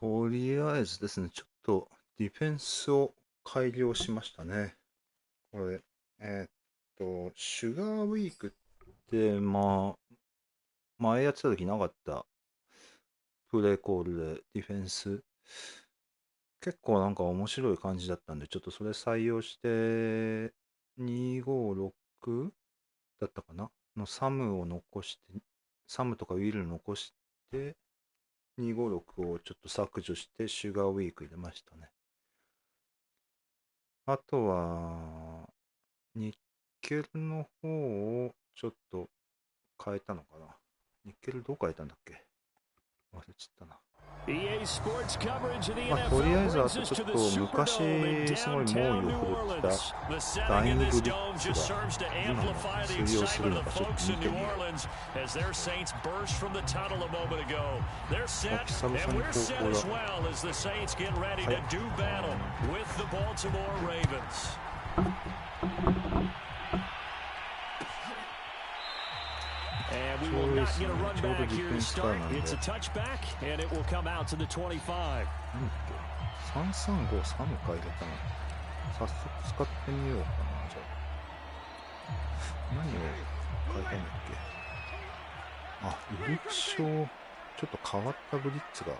とりあえずですね、ちょっとディフェンスを改良しましたね。これ、シュガーウィークって、前やってた時なかったプレーコールでディフェンス、結構なんか面白い感じだったんで、ちょっとそれ採用して、256だったかなのサムを残して、サムとかウィル残して、256をちょっと削除して、シュガーウィーク入れましたね。あとは、ニッケルの方をちょっと変えたのかな。ニッケルどう変えたんだっけ、忘れちゃったな。とりあえずあとちょっと昔すごい猛威を振るったダイイングブリッツが今も通用するのかちょっと見てみよう。久々に高校だ。And we will not get a run back here to start. It's a touchback, and it will come out to the 25. 335サム変えれたの。早速使ってみようかな、じゃあ。何を変えたんだっけ。あ、ブリッツショー、ちょっと変わったブリッツが、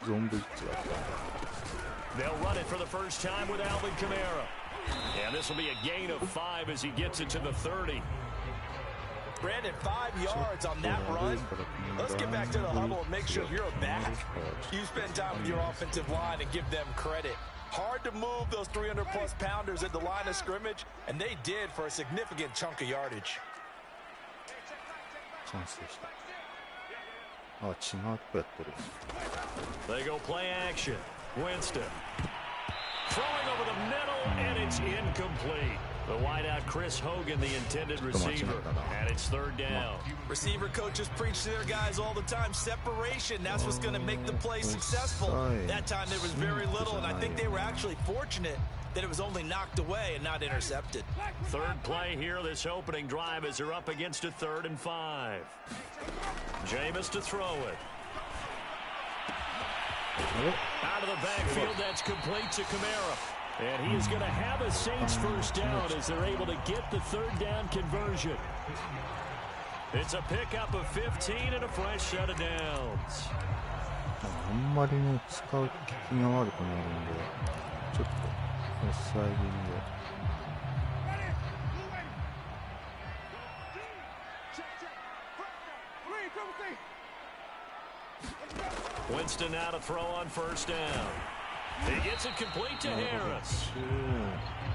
ゾーンブリッツがあったんだ。They'll run it for the first time with Alvin Kamara. And this will be a gain of 5 as he gets it to the 30. Brandon, 5 yards on that run. Let's get back to the huddle and make sure you're back. You spend time with your offensive line and give them credit. Hard to move those 300-plus pounders at the line of scrimmage, and they did for a significant chunk of yardage. 完成した。あ、違うとこやってる。They go play action. Winston. Throwing over the middle, and it's incomplete. The wideout, Chris Hogan, the intended receiver, and it's third down. Receiver coaches preach to their guys all the time. Separation, that's what's going to make the play successful. That time there was very little, and I think they were actually fortunate that it was only knocked away and not intercepted. Third play here, this opening drive as they're up against a 3rd and 5. Jameis to throw it. Out of the backfield, that's complete to Kamara. And he is going to have a Saints first down as they're able to get the 3rd down conversion. It's a pickup of 15 and a fresh set of downs. あんまりね、使う気が悪くなるんで、ちょっと抑え気味で。Winston now to throw on first down. He gets it complete to Harris.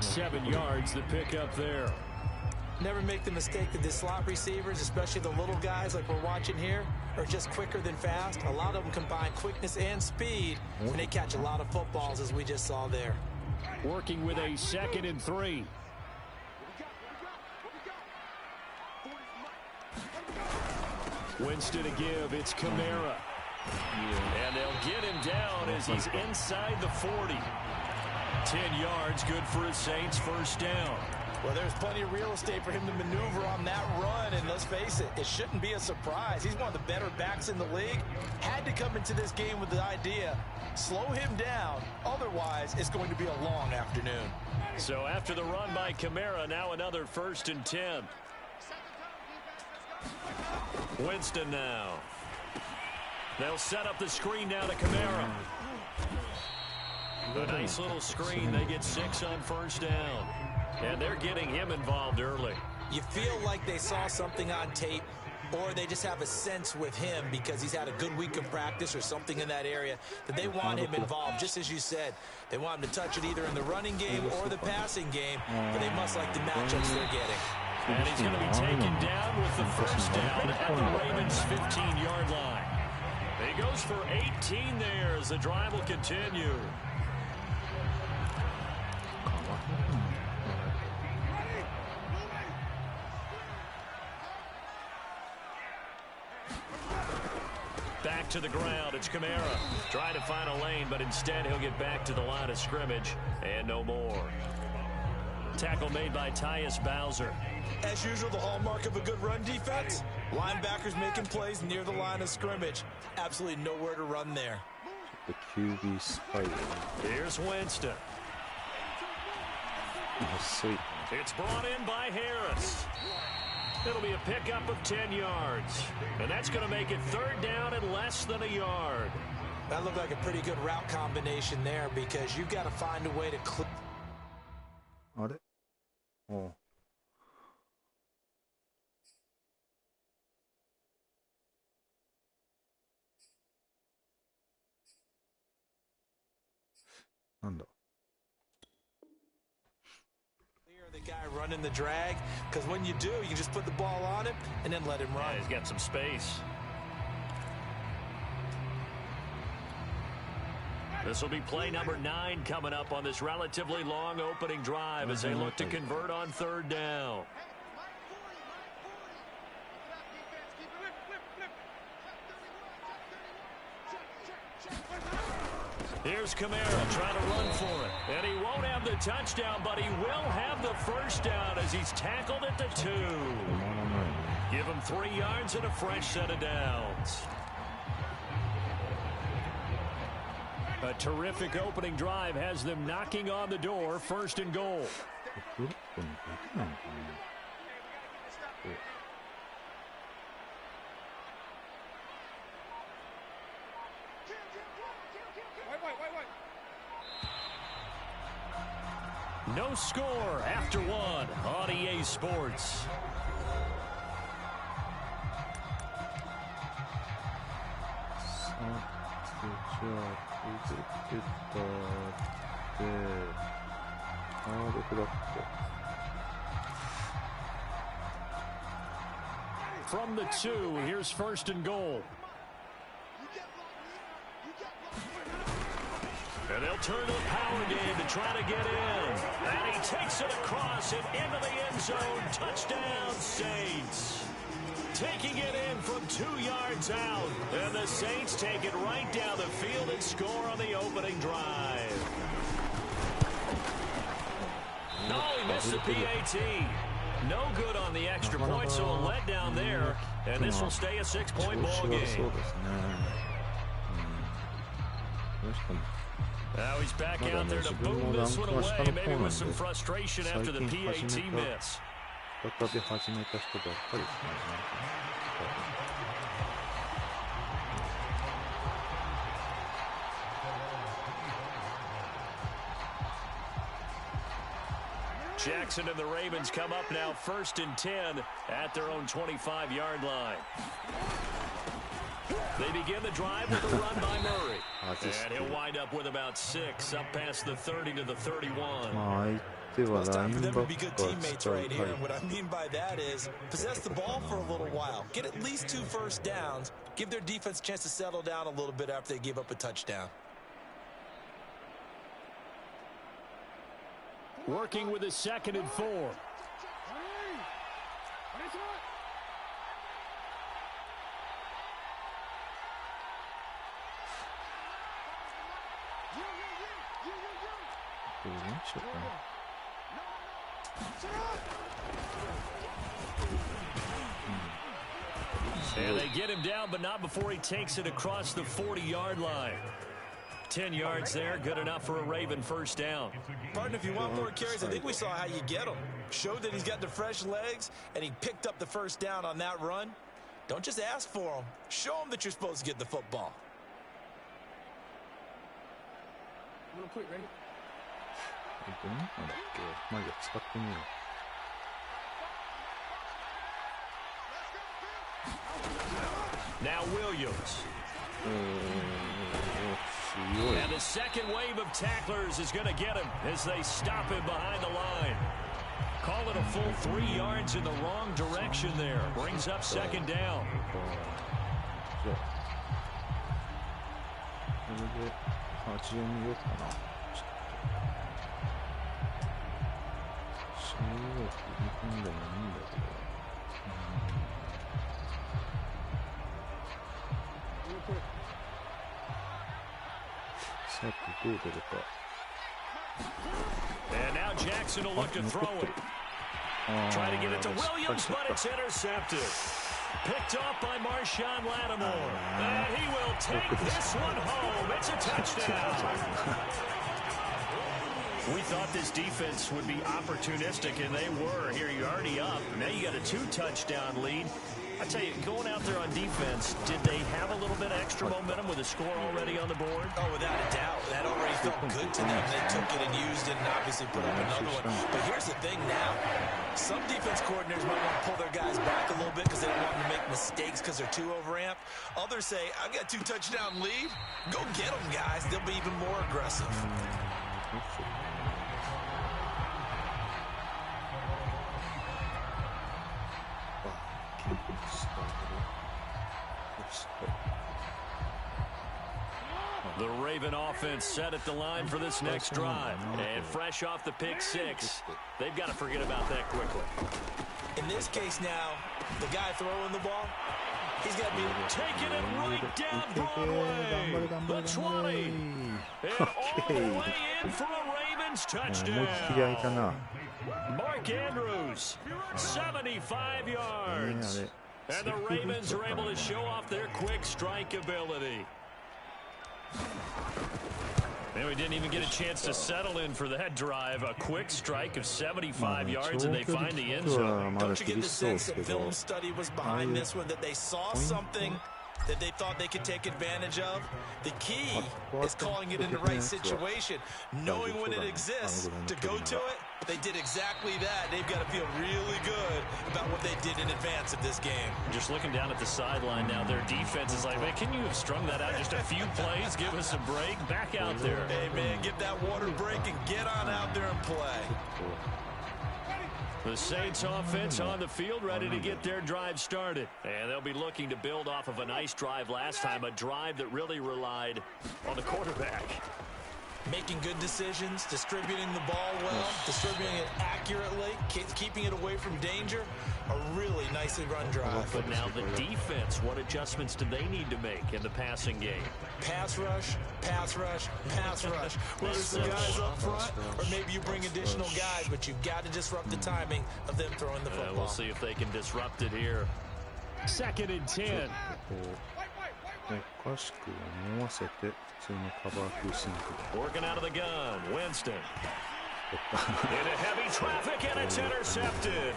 7 yards to pick up there. Never make the mistake that the slot receivers, especially the little guys like we're watching here, are just quicker than fast. A lot of them combine quickness and speed, and they catch a lot of footballs, as we just saw there. Working with a 2nd and 3. Winston to give. It's Kamara. And they'll get him down as he's inside the 40. 10 yards, good for his Saints first down. Well, there's plenty of real estate for him to maneuver on that run, and let's face it, it shouldn't be a surprise. He's one of the better backs in the league. Had to come into this game with the idea, slow him down, otherwise it's going to be a long afternoon. So after the run by Kamara, now another 1st and 10. Winston now. They'll set up the screen now to Kamara. A nice little screen. They get 6 on first down. And they're getting him involved early. You feel like they saw something on tape, or they just have a sense with him because he's had a good week of practice or something in that area that they want him involved, just as you said. They want him to touch it either in the running game or the passing game, but they must like the matchups they're getting. And he's going to be taken down with the first down at the Ravens' 15-yard line. He goes for 18 there as the drive will continue. Back to the ground, it's Kamara. Trying to find a lane, but instead he'll get back to the line of scrimmage, and no more. Tackle made by Tyus Bowser. As usual, the hallmark of a good run defense, linebackers making plays near the line of scrimmage. Absolutely nowhere to run there. と QB スパイラー。 Here's Winston. 細い。 It's brought in by Harris. It'll be a pickup of 10 yards. And that's going to make it third down and less than a yard. That looked like a pretty good route combination there because you've got to find a way to clear. あれ？おう。なんだ？ The guy running the drag, because when you do, you just put the ball on him and then let him run. Yeah, he's got some space. This will be play number 9 coming up on this relatively long opening drive as they look to convert on third down. Here's Kamara trying to run for it. And he won't have the touchdown, but he will have the first down as he's tackled at the 2. Give him 3 yards and a fresh set of downs. A terrific opening drive has them knocking on the door, first and goal. No score after 1 on EA Sports. From the 2, here's first and goal. And they'll turn to the power game to try to get in. And he takes it across and into the end zone. Touchdown, Saints. Taking it in from 2 yards out. And the Saints take it right down the field and score on the opening drive. No, he missed the PAT. No good on the extra point, so a letdown there. And this will stay a 6-point ball game. Now he's back out there to boom this one away, maybe with some frustration after the PAT miss. Jackson and the Ravens come up now first and 10 at their own 25-yard line. They begin the drive with a run by Murray. And he'll wind up with about 6, up past the 30 to the 31. It's time for them to be good teammates right here. And what I mean by that is possess the ball for a little while. Get at least 2 first downs. Give their defense a chance to settle down a little bit after they give up a touchdown. Working with a 2nd and 4. And they get him down, but not before he takes it across the 40-yard line. 10 yards there, good enough for a Raven first down. Pardon, if you want more carries, I think we saw how you get them. Showed that he's got the fresh legs, and he picked up the first down on that run. Don't just ask for them. Show them that you're supposed to get the football. Real quick, ready? Now Williams. And the second wave of tacklers is going to get him as they stop him behind the line. Call it a full 3 yards in the wrong direction there. Brings up 2nd down. And now Jackson will look to throw it. Try to get it to Williams, but it's intercepted. Picked off by Marshawn Lattimore. And he will take this one home. It's a touchdown. We thought this defense would be opportunistic, and they were. Here, you're already up. Now you got a 2-touchdown lead. I tell you, going out there on defense, did they have a little bit of extra momentum with a score already on the board? Oh, without a doubt. That already felt good to them. They took it and used it and obviously put up another one. But here's the thing now. Some defense coordinators might want to pull their guys back a little bit because they don't want them to make mistakes because they're too overamped. Others say, I've got 2-touchdown lead. Go get them, guys. They'll be even more aggressive. The Raven offense set at the line for this next drive. And fresh off the pick six, they've got to forget about that quickly. In this case now, the guy throwing the ball, he's got to be taking it right down Broadway. The 20. And all the way in for a Ravens touchdown. Mark Andrews, 75 yards. And the Ravens are able to show off their quick strike ability. And we didn't even get a chance to settle in for that drive. A quick strike of 75 yards, and they find the end zone. Don't you get the sense that film study was behind this one, that they saw something that they thought they could take advantage of? The key is calling it in the right situation, knowing when it exists to go to it. They did exactly that. They've got to feel really good about what they did in advance of this game. Just looking down at the sideline now, their defense is like, man, can you have strung that out just a few plays? Give us a break. Back out there. Hey, man, give that water break and get on out there and play. The Saints offense on the field, ready to get their drive started. And they'll be looking to build off of a nice drive last time, a drive that really relied on the quarterback. Making good decisions, distributing the ball well, distributing it accurately, keeping it away from danger. A really nicely run drive. But now the defense, what adjustments do they need to make in the passing game? Pass rush, pass rush, pass rush. Whether it's the guys up front or maybe you bring additional guys, but you've got to disrupt the timing of them throwing the football. We'll see if they can disrupt it here. 2nd and 10. おかしく思わせて普通のカバー級シンクル Working out of the gun, Winston. Into heavy traffic and it's intercepted.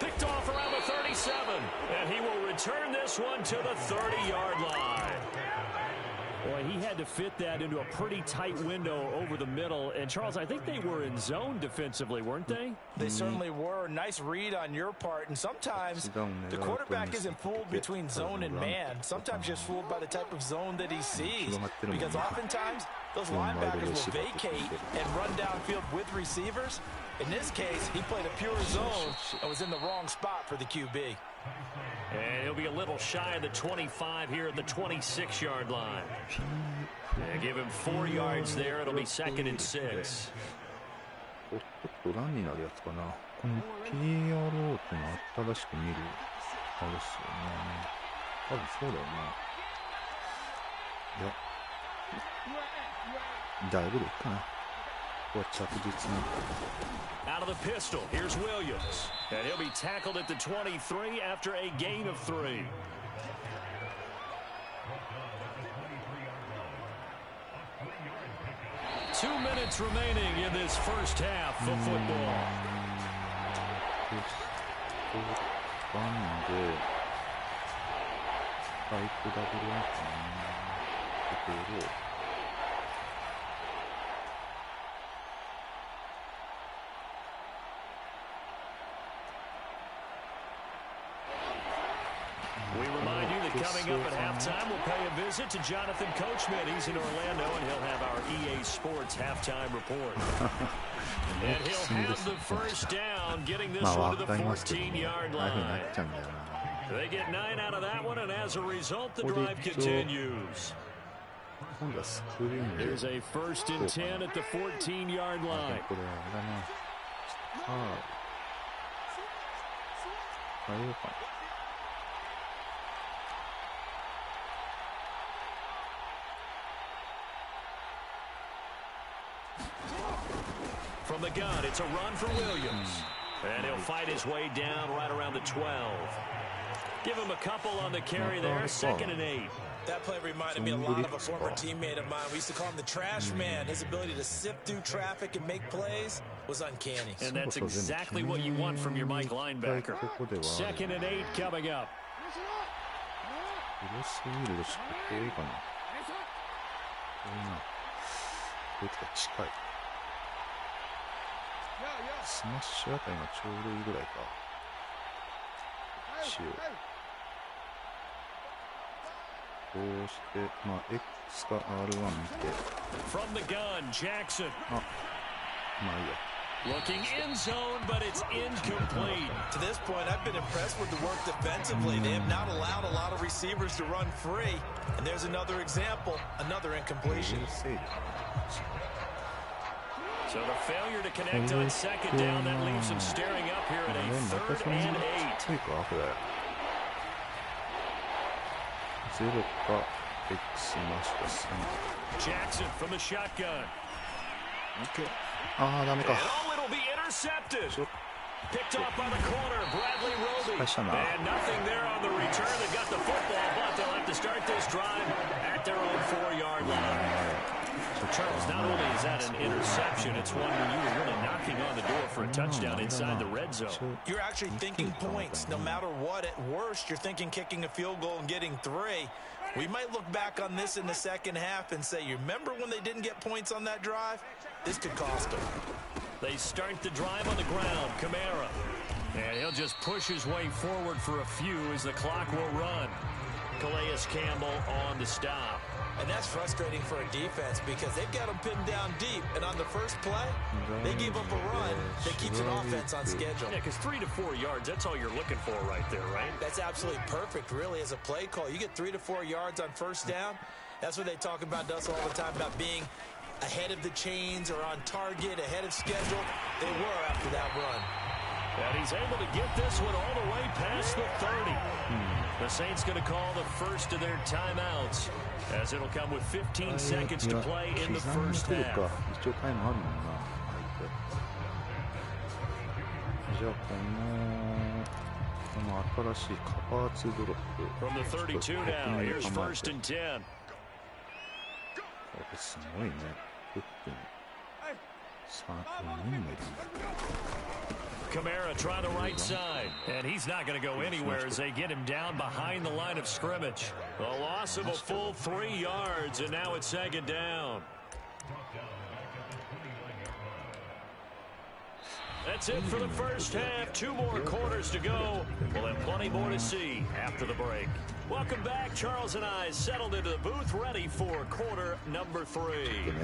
Picked off around the 37, and he will return this one to the 30-yard line. Boy, he had to fit that into a pretty tight window over the middle. And, Charles, I think they were in zone defensively, weren't they? They certainly were. Nice read on your part. And sometimes the quarterback isn't fooled between zone and man. Sometimes just fooled by the type of zone that he sees. Because oftentimes those linebackers will vacate and run downfield with receivers. In this case, he played a pure zone and was in the wrong spot for the QB. And he'll be a little shy of the 25 here at the 26-yard line. And give him 4 yards there. It'll be 2nd and 6. ちょっとランになるやつかな。この PRO ってのは新しく見るあれですよね。多分そうだよな。いや、だいぶでいいかな。ここは着実に。Out of the pistol, here's Williams. And he'll be tackled at the 23 after a gain of 3. Two minutes remaining in this first half of football. バンでパイプダブルアンプのところ We remind you that coming up at halftime, we'll pay a visit to Jonathan Coachman. He's in Orlando, and he'll have our EA Sports halftime report. And he'll have the first down, getting this one to the 14-yard line. They get 9 out of that one, and as a result, the drive continues. Here's a 1st and 10 at the 14-yard line. From the gun, it's a run for Williams. And he'll fight his way down right around the 12. Give him a couple on the carry there. Second and 8. That play reminded me a lot of a former teammate of mine. We used to call him the trash man. His ability to sift through traffic and make plays was uncanny. And that's exactly what you want from your Mike linebacker. Second and 8 coming up. 広すぎるでしょ。遠いかな。遠いな。こいつが近い。スマッシュあたりがちょうどいいぐらいか。一応。こうして、まあ、X か R1 見て。From the gun, Jackson. あ、まあいいや。Looking in zone, but it's incomplete. To this point, I've been impressed with the work defensively. They have not allowed a lot of receivers to run free. And there's another example, another incompletion. So the failure to connect on second down, that leaves them staring up here at a 3rd and 8. 0か X ました。Jackson from the shotgun. ああ、ダメか。 And oh, it'll be intercepted. Picked off by the corner, Bradley Roby. And nothing there on the return. They've got the football, but they'll have to start this drive at their own 4-yard line. Charles, not only is that an interception, it's one when you were really knocking on the door for a touchdown inside the red zone. You're actually thinking points. No matter what, at worst, you're thinking kicking a field goal and getting 3. We might look back on this in the second half and say, you remember when they didn't get points on that drive? This could cost them. They start the drive on the ground. Kamara. And he'll just push his way forward for a few as the clock will run. Calais Campbell on the stop. And that's frustrating for a defense because they've got them pinned down deep. And on the first play, they gave up a run that keeps an offense on schedule. Yeah, because 3 to 4 yards, that's all you're looking for right there, right? That's absolutely perfect, really, as a play call. You get 3 to 4 yards on first down. That's what they talk about us all the time, about being ahead of the chains or on target, ahead of schedule. They were after that run. And he's able to get this one all the way past the 30. The Saints going to call the first of their timeouts, as it'll come with 15 seconds to play in the first half. 一応タイムあるもんな。じゃあこの新しいカバーツドロップ。From the 32 now, here's first and 10. これすごいね。フックに4人もいるんだ。Kamara trying the right side, and he's not going to go anywhere as they get him down behind the line of scrimmage. A loss of a full 3 yards, and now it's second down. That's it for the first half. 2 more quarters to go. We'll have plenty more to see after the break. Welcome back. Charles and I settled into the booth, ready for quarter number 3.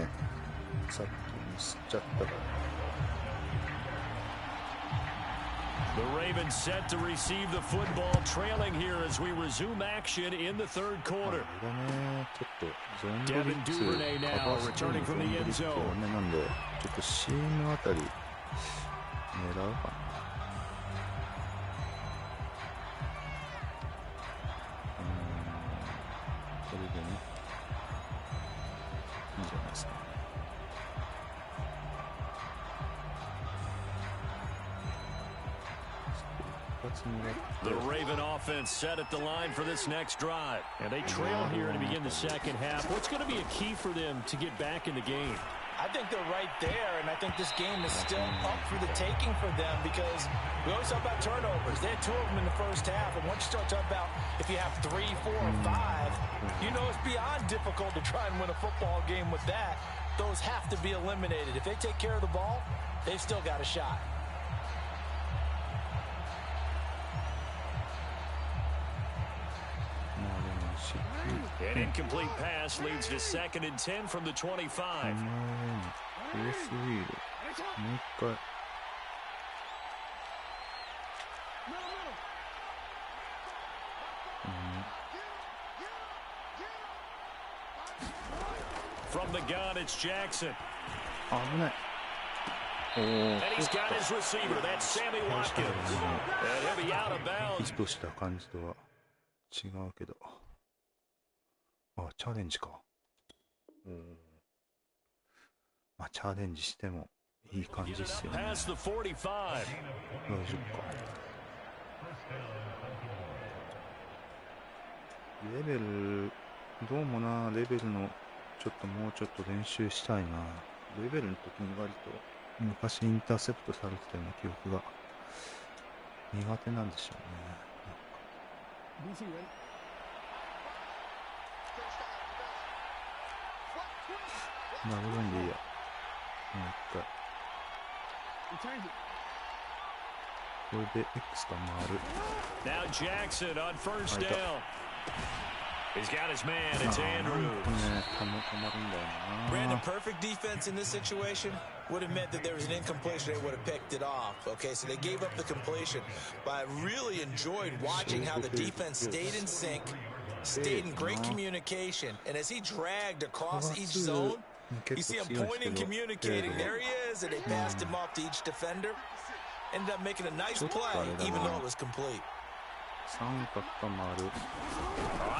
さっき吸っちゃったから。The Ravens set to receive the football, trailing here as we resume action in the third quarter. Devin Duvernay now returning from the end zone. なんでちょっとシームあたり狙うかな。これでね、いいんじゃないですか。The Raven offense set at the line for this next drive. And they trail here to begin the second half. What's going to be a key for them to get back in the game? I think they're right there, and I think this game is still up for the taking for them because we always talk about turnovers. They had 2 of them in the first half, and once you start talking about if you have 3, 4, or 5, you know it's beyond difficult to try and win a football game with that. Those have to be eliminated. If they take care of the ball, they've still got a shot. An incomplete pass leads to 2nd and 10 from the 25. From the gun, it's Jackson. And he's got his receiver. That's Sammy Watkins. And he'll be out of bounds. とした感じとは違うけど。あ、チャレンジか。まあ、チャレンジしてもいい感じっすよね。大丈夫か。レベル、どうもな、レベルの、ちょっともうちょっと練習したいな。レベルの時に割と、昔インターセプトされてたような記憶が苦手なんでしょうね。BC ready? なるほどんでいいや。もう一回。 Returns it. これで X が回る。 Now Jackson on first down. He's got his man. It's Andrews. Brandon, perfect defense in this situation would have meant that there was an incompletion. They would have picked it off. Okay, so they gave up the completion. But I really enjoyed watching how the defense stayed in sync, stayed in great communication. And as he dragged across each zone, you see him pointing, communicating. There he is, and they passed him off to each defender. Ended up making a nice play, even though it was complete. On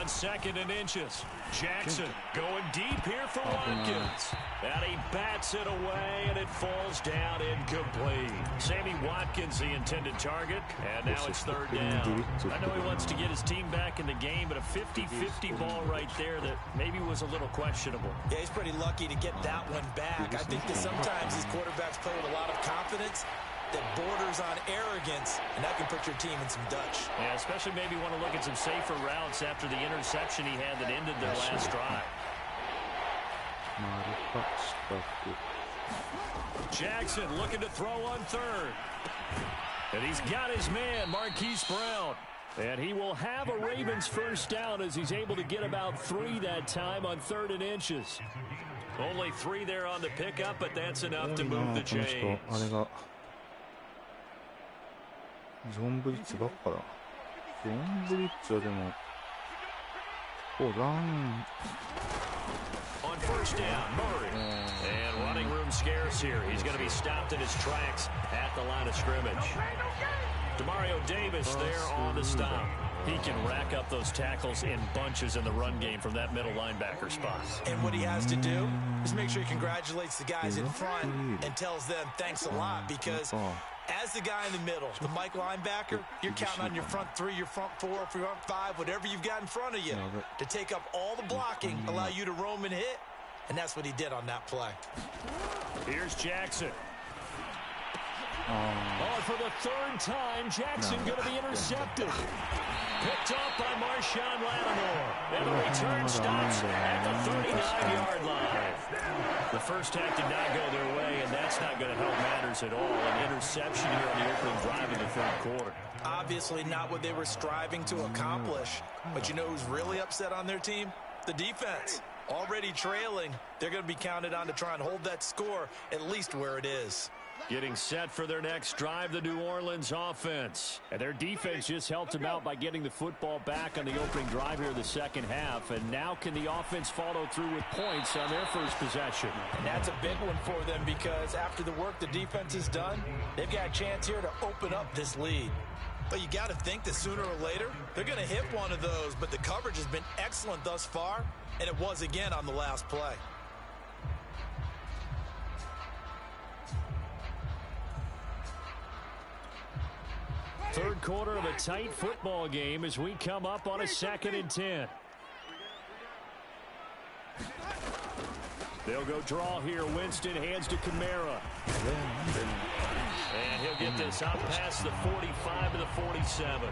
2nd and inches, Jackson going deep here for Watkins. And he bats it away, and it falls down incomplete. Sammy Watkins, the intended target, and now it's 3rd down. I know he wants to get his team back in the game, but a 50-50 ball right there that maybe was a little questionable. Yeah, he's pretty lucky to get that one back. I think that sometimes these quarterbacks play with a lot of confidence that borders on arrogance, and that can put your team in some Dutch. Yeah, especially maybe want to look at some safer routes after the interception he had that ended their last drive. Jackson looking to throw on 3rd. And he's got his man, Marquise Brown. And he will have a Ravens first down as he's able to get about 3 that time on 3rd and inches. Only 3 there on the pickup, but that's enough to move the chains. ゾーンブリッツばっかだ。ゾーンブリッツはでも、ラン。On first down, Murray. And running room scarce here. He's going to be stopped in his tracks at the line of scrimmage. Demario Davis there on the stop. He can rack up those tackles in bunches in the run game from that middle linebacker spot. And what he has to do is make sure he congratulates the guys in front and tells them thanks a lot, because as the guy in the middle, the Mike linebacker, you're counting on your front 3, your front 4, your front 5, whatever you've got in front of you to take up all the blocking, allow you to roam and hit, and that's what he did on that play. Here's Jackson. Oh, for the 3rd time, Jackson going to be intercepted. Picked up by Marshawn Lattimore. And the return stops at the 39-yard line. The first half did not go their way, and that's not going to help matters at all. An interception here on the opening drive in the 3rd quarter. Obviously not what they were striving to accomplish. But you know who's really upset on their team? The defense. Already trailing. They're going to be counted on to try and hold that score at least where it is. Getting set for their next drive, the New Orleans offense. And their defense just helped them out by getting the football back on the opening drive here in the 2nd half. And now can the offense follow through with points on their first possession? And that's a big one for them, because after the work the defense has done, they've got a chance here to open up this lead. But you got to think that sooner or later, they're going to hit one of those. But the coverage has been excellent thus far, and it was again on the last play. Third quarter of a tight football game as we come up on a 2nd and 10. They'll go draw here. Winston hands to Kamara. And he'll get this out past the 45 to the 47.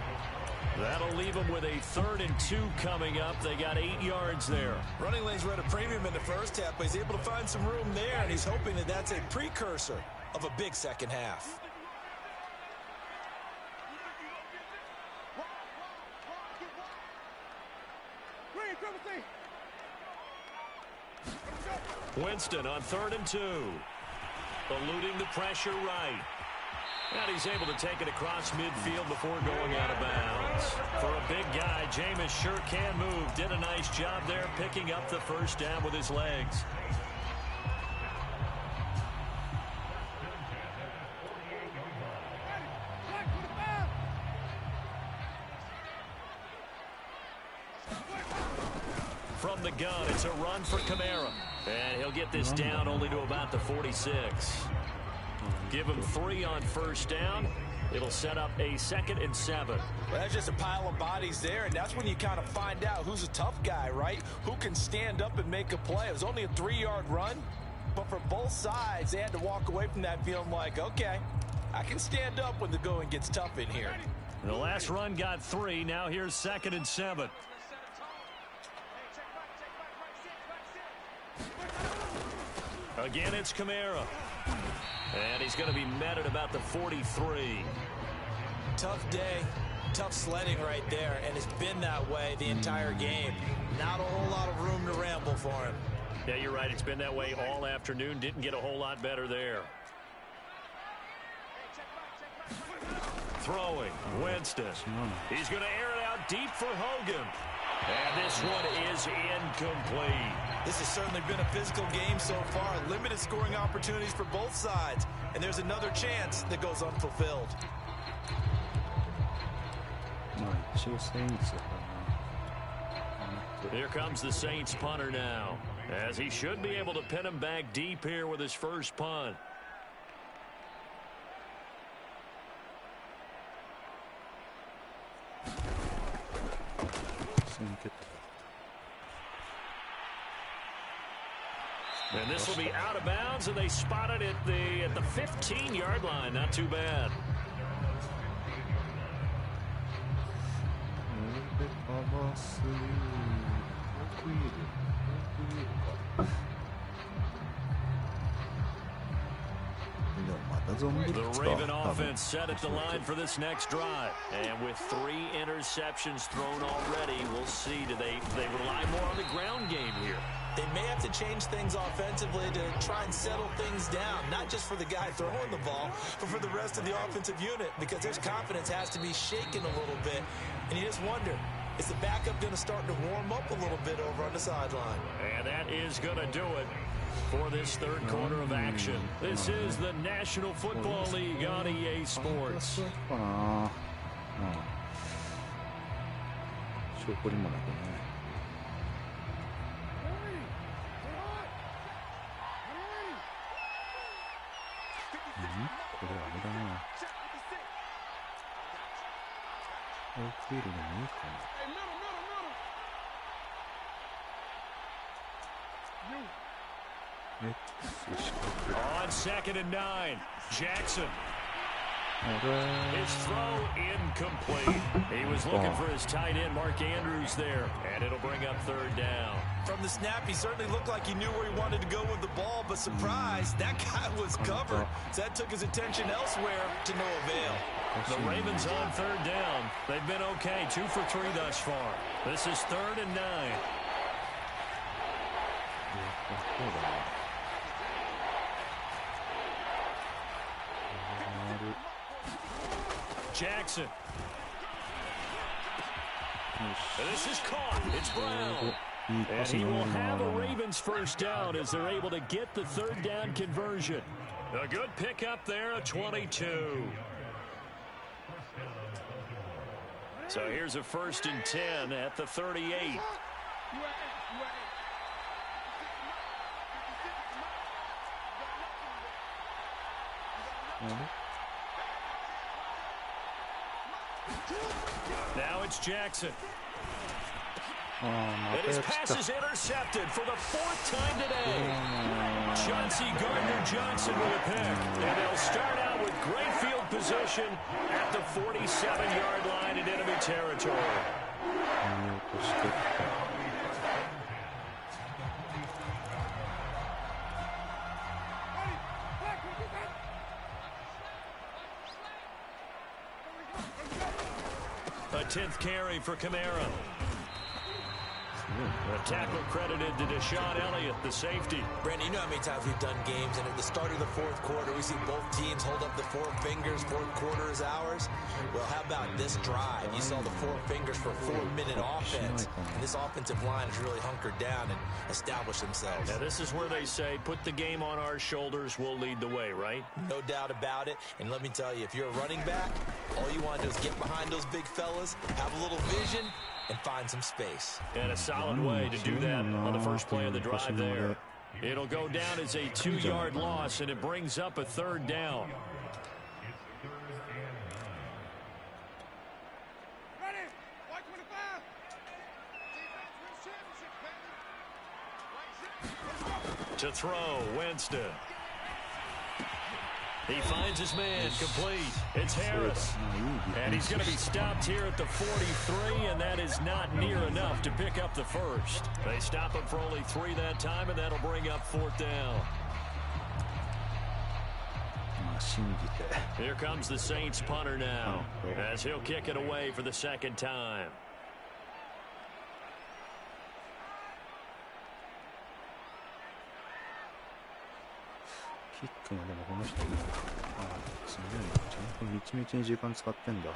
That'll leave them with a 3rd and 2 coming up. They got 8 yards there. Running lanes were at a premium in the first half, but he's able to find some room there, and he's hoping that that's a precursor of a big second half. Winston on 3rd and 2. Eluding the pressure right. And he's able to take it across midfield before going out of bounds. For a big guy, Jameis sure can move. Did a nice job there picking up the first down with his legs. From the gun, it's a run for Kamara. And he'll get this down only to about the 46. Give him 3 on first down. It'll set up a 2nd and 7. Well, that's just a pile of bodies there, and that's when you kind of find out who's a tough guy, right? Who can stand up and make a play. It was only a 3-yard run, but for both sides, they had to walk away from that feeling like, okay, I can stand up when the going gets tough in here. The last run got 3. Now here's 2nd and 7. Again, it's Kamara. And he's going to be met at about the 43. Tough day, tough sledding right there, and it's been that way the entire game. Not a whole lot of room to ramble for him. Yeah, you're right. It's been that way all afternoon. Didn't get a whole lot better there. Throwing, Winston. He's going to air it out deep for Hogan. And this one is incomplete. This has certainly been a physical game so far. Limited scoring opportunities for both sides. And there's another chance that goes unfulfilled. Here comes the Saints punter now, as he should be able to pin him back deep here with his first punt. And this will be out of bounds, and they spot it at the 15-yard line. Not too bad. The Raven offense set at the line for this next drive. And with 3 interceptions thrown already, we'll see. Do they rely more on the ground game here? They may have to change things offensively to try and settle things down, not just for the guy throwing the ball, but for the rest of the offensive unit, because their confidence has to be shaken a little bit. And you just wonder, is the backup going to start to warm up a little bit over on the sideline? And that is going to do it for this third quarter of action. This is the National Football League on EA Sports. On 2nd and 9, Jackson. His throw incomplete. He was looking for his tight end, Mark Andrews, there, and it'll bring up 3rd down. From the snap, he certainly looked like he knew where he wanted to go with the ball, but surprise, that guy was covered. So that took his attention elsewhere to no avail. The Ravens on 3rd down. They've been okay, 2 for 3 thus far. This is 3rd and 9. Jackson. This is caught. It's Brown. And he will have a Ravens first down as they're able to get the 3rd down conversion. A good pickup there, a 22. So here's a 1st and 10 at the 38. Now it's Jackson. And his pass is intercepted for the 4th time today. Chauncey Gardner-Johnson with a pick. And they'll start out with great field position at the 47-yard line in enemy territory. A 10th carry for Kamara. A tackle credited to Deshaun Elliott, the safety. Brandon, you know how many times we've done games, and at the start of the 4th quarter, we see both teams hold up the 4 fingers, 4th quarter is ours. Well, how about this drive? You saw the 4 fingers for 4-minute offense, and this offensive line has really hunkered down and established themselves. Now, this is where they say, put the game on our shoulders, we'll lead the way, right? No doubt about it, and let me tell you, if you're a running back, all you want to do is get behind those big fellas, have a little vision, and find some space. And a solid way to do that on the first play of the drive there. It'll go down as a 2-yard loss, and it brings up a 3rd down. To throw, Winston. He finds his man, complete. It's Harris. And he's going to be stopped here at the 43, and that is not near enough to pick up the first. They stop him for only 3 that time, and that'll bring up 4th down. Here comes the Saints punter now, as he'll kick it away for the 2nd time. Kick もでもこの人も、すごいな。ちゃんとみちみちに時間使ってんだ。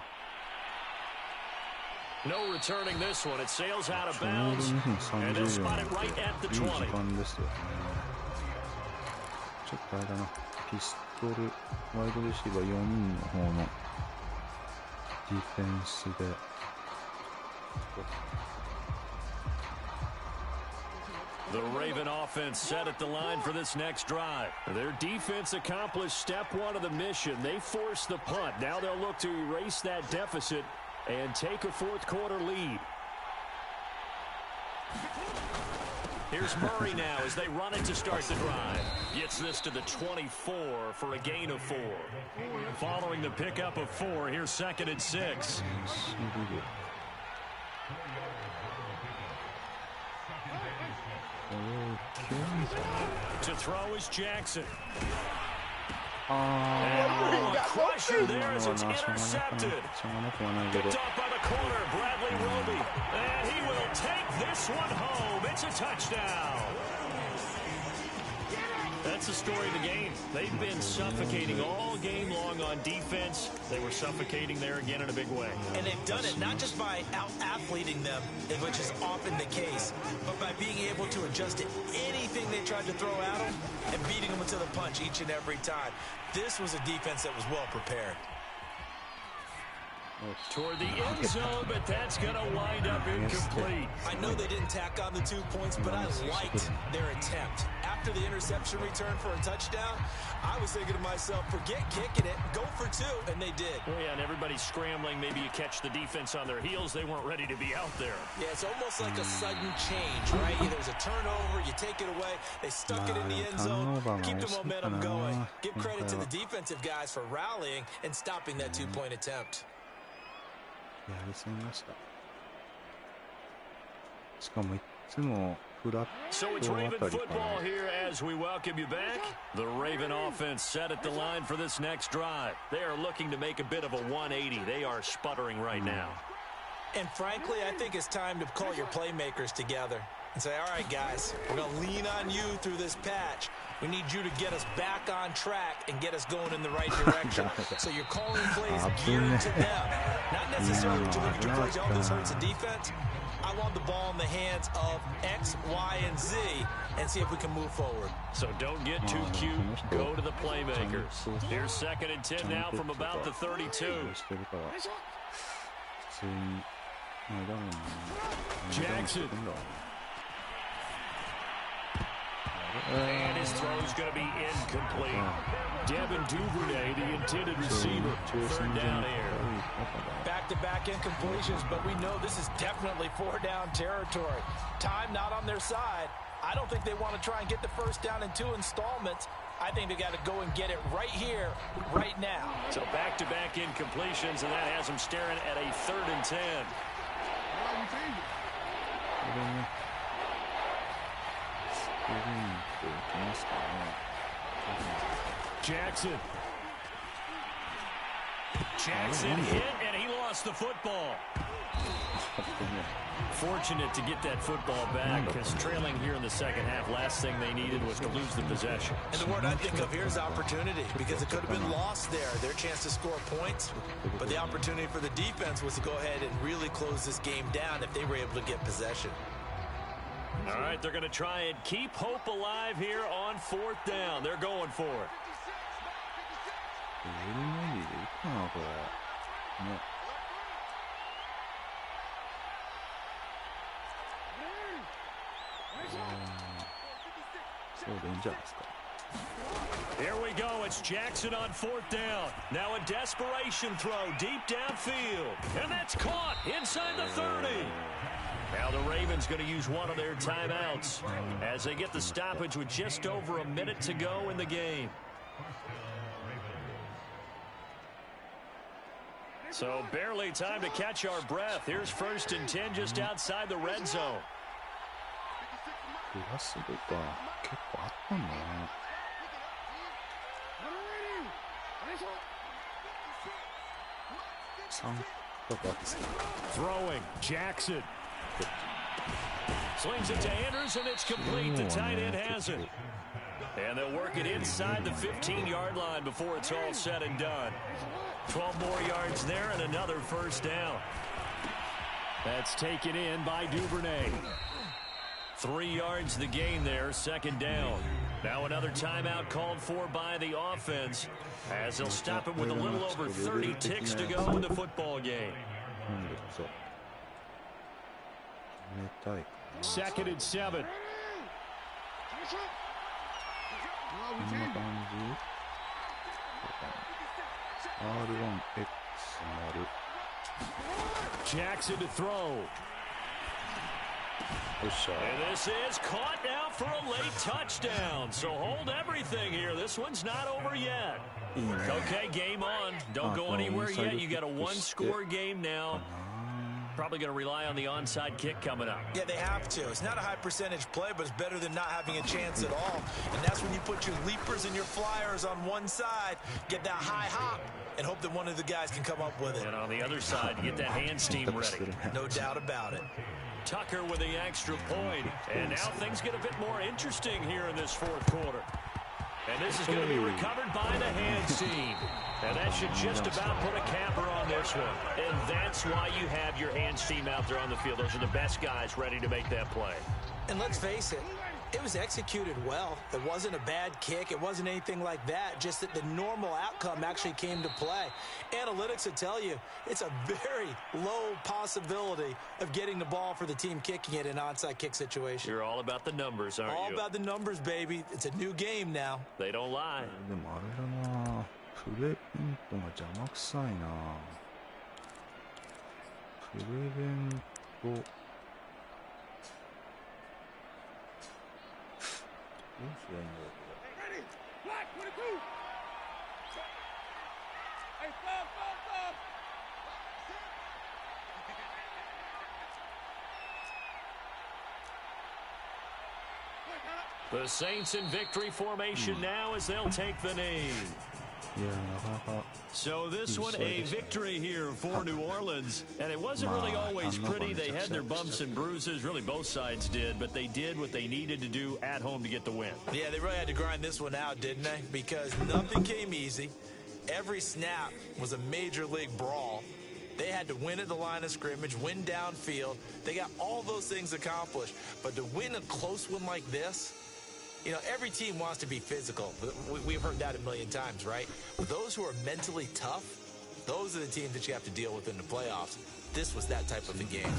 No returning this one. It sails out of bounds, 2分 and they'll 30 spot 秒 it right at the いい時 20. 間ですよね。ちょっとあれだな。ピストル、ワイドレシーバー4人の方のディフェンスで。The Raven offense set at the line for this next drive. Their defense accomplished step 1 of the mission. They forced the punt. Now they'll look to erase that deficit and take a 4th quarter lead. Here's Murray now as they run it to start the drive. Gets this to the 24 for a gain of 4. Following the pickup of 4, here's 2nd and 6. To throw is Jackson. And a crusher there as it's intercepted. Picked up by the corner, Bradley Roby. And he will take this one home. It's a touchdown. That's the story of the game. They've been suffocating all game long on defense. They were suffocating there again in a big way. And they've done it not just by out-athleting them, which is often the case, but by being able to adjust to anything they tried to throw at them and beating them to the punch each and every time. This was a defense that was well prepared. Toward the end zone, but that's going to wind up incomplete. I know they didn't tack on the 2 points, but I liked their attempt. After the interception return for a touchdown, I was thinking to myself, forget kicking it, go for 2, and they did. Oh, yeah, and everybody's scrambling. Maybe you catch the defense on their heels. They weren't ready to be out there. Yeah, it's almost like a sudden change, right? There's a turnover, you take it away, they stuck it in the end zone, keep the momentum going. Give credit to the defensive guys for rallying and stopping that 2-point attempt. やりすぎました。しかもいつもフラットあたりから。 So it's Raven football here as we welcome you back. The Raven offense set at the line for this next drive. They are looking to make a bit of a 180. They are sputtering right now. And frankly, I think it's time to call your playmakers together and say, all right, guys, we're going to lean on you through this patch. We need you to get us back on track and get us going in the right direction. So you're calling plays geared to them. Not necessarily to look at your plays, oh, this hurts the defense. I want the ball in the hands of X, Y, and Z and see if we can move forward. So don't get too cute. Go to the playmakers. Here's 2nd and 10 now from about the 32. Jackson. And his throw's going to be incomplete. Devin Duvernay, the intended receiver. 3rd down here. Back-to-back incompletions, but we know this is definitely 4-down territory. Time not on their side. I don't think they want to try and get the 1st down in 2 installments. I think they got to go and get it right here, right now. So back-to-back incompletions, and that has them staring at a 3rd and 10. Jackson hit, and he lost the football. Fortunate to get that football back, because trailing here in the 2nd half, last thing they needed was to lose the possession. And the word I think of here is opportunity, because it could have been lost there, their chance to score points. But the opportunity for the defense was to go ahead and really close this game down if they were able to get possession. All right, they're going to try and keep hope alive here on 4th down. They're going for it. Here we go. It's Jackson on 4th down. Now a desperation throw deep downfield. And that's caught inside the 30. Now the Ravens going to use one of their timeouts as they get the stoppage with just over a minute to go in the game. So barely time to catch our breath. Here's 1st and 10 just outside the red zone. プラスとか結構あったんだな。3とかですね。 Throwing, Jackson. Slings it to Anderson. It's complete. The tight end has it. And they'll work it inside the 15-yard line before it's all said and done. 12 more yards there and another 1st down. That's taken in by Duvernay. 3 yards the gain there, 2nd down. Now another timeout called for by the offense as they'll stop it with a little over 30 ticks to go in the football game. 2nd and 7. こんな感じ R1X 丸 Jackson to throw. And this is caught now for a late touchdown. So hold everything here. This one's not over yet. Okay, game on. Don't go anywhere yet. You got a 1-score game now. Probably going to rely on the onside kick coming up. Yeah, they have to. It's not a high percentage play, but it's better than not having a chance at all. And that's when you put your leapers and your flyers on one side, get that high hop, and hope that one of the guys can come up with it. And on the other side, get that hand steam ready. No doubt about it. Tucker with the extra point. And now things get a bit more interesting here in this 4th quarter. And this is going to be recovered by the hand team. And that should just about put a capper on this one. And that's why you have your hands team out there on the field. Those are the best guys ready to make that play. And let's face it, it was executed well. It wasn't a bad kick. It wasn't anything like that. Just that the normal outcome actually came to play. Analytics will tell you it's a very low possibility of getting the ball for the team kicking it in an onside kick situation. You're all about the numbers, aren't you? All about the numbers, baby. It's a new game now. They don't lie. でもあれだな、プレイペントが邪魔くさいな。プレベントどうすりゃいいんだろう。 The Saints in victory formation now as they'll take the knee. So this one a victory here for New Orleans, and it wasn't really always pretty. They had their bumps and bruises, really both sides did, but they did what they needed to do at home to get the win. Yeah, they really had to grind this one out, didn't they? Because nothing came easy. Every snap was a major league brawl. They had to win at the line of scrimmage, win downfield. They got all those things accomplished, but to win a close one like this, you know, every team wants to be physical. We've heard that a million times, right? But those who are mentally tough, those are the teams that you have to deal with in the playoffs. This was that type of a game.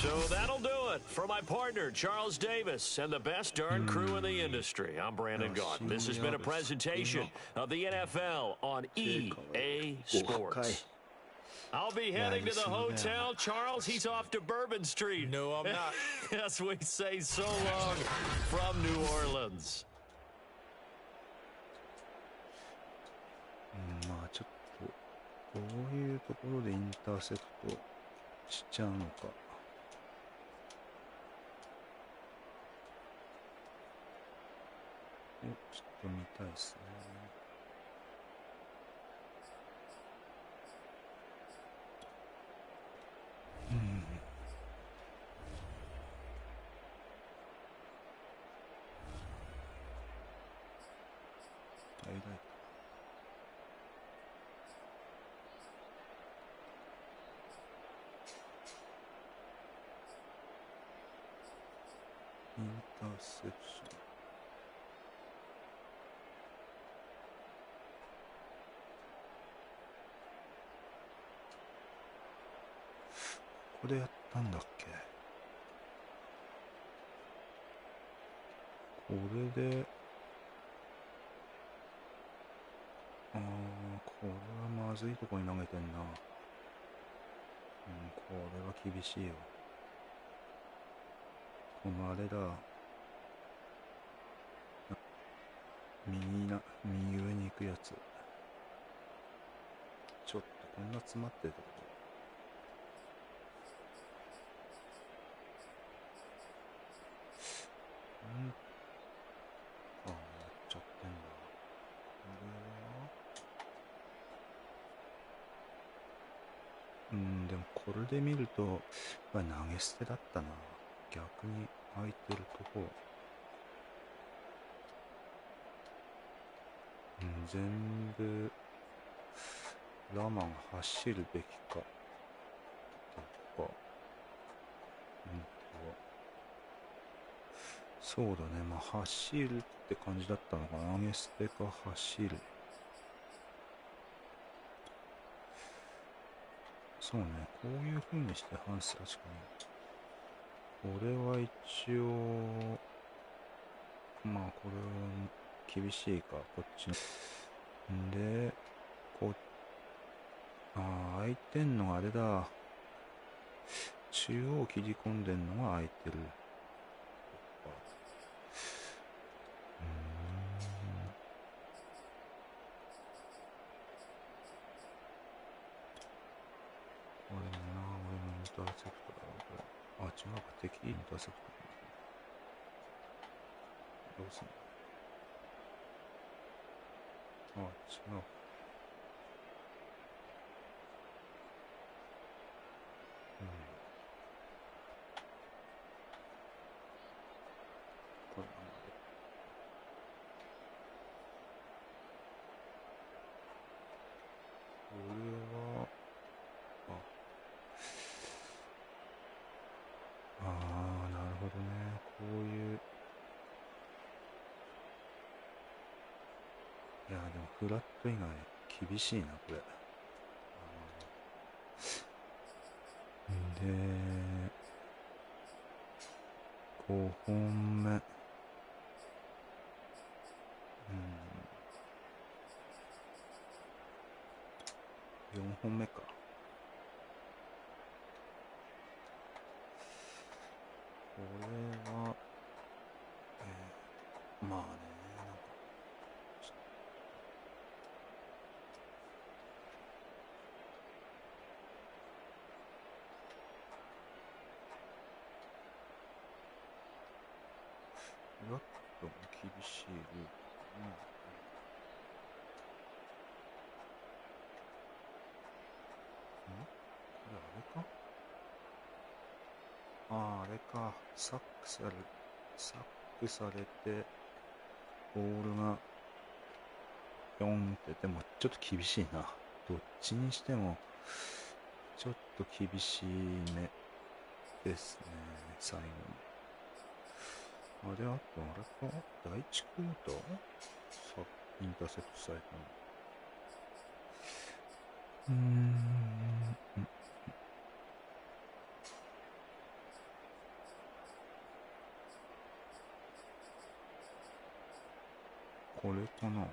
So that'll do it for my partner, Charles Davis, and the best darn crew in the industry. I'm Brandon Gaunt. This has been a presentation of the NFL on EA Sports. I'll be heading to the hotel. Charles, he's off to Bourbon Street. No, I'm not. As we say so long from New Orleans. まあちょっとどういうところでインターセプトしちゃうのか。ちょっと見たいですね。ハイライト。インターセプション。こでやったんだっけ。これで、これはまずいとこに投げてんな。これは厳しいよ。このあれだ。右上に行くやつ。ちょっとこんな詰まってるってこと。やっちゃってんだ。これはでもこれで見ると、投げ捨てだったな。逆に空いてるとこ。全部ラマが走るべきか。とか。そうだね。走るって感じだったのかな。投げ捨てか走る。そうね。こういう風にしてハンス、確かに。これは一応、これは厳しいか、こっちの。で、空いてんのがあれだ。中央切り込んでんのが空いてる。これもな、俺のインターセプトだろ、これ。違うか、敵インターセプト。どうすんの？違う。これは、なるほどね。こういう。いや、でもフラット以外厳しいな、これ。で、5本目。4本目か。これは、フラットも厳しいルートかな。これあれか。あれか。サックされて、ボールが、ピョンって、でもちょっと厳しいな。どっちにしても、ちょっと厳しいね。ですね、最後に。あとあれか第1クォーターインターセプトされたの。これかな。こ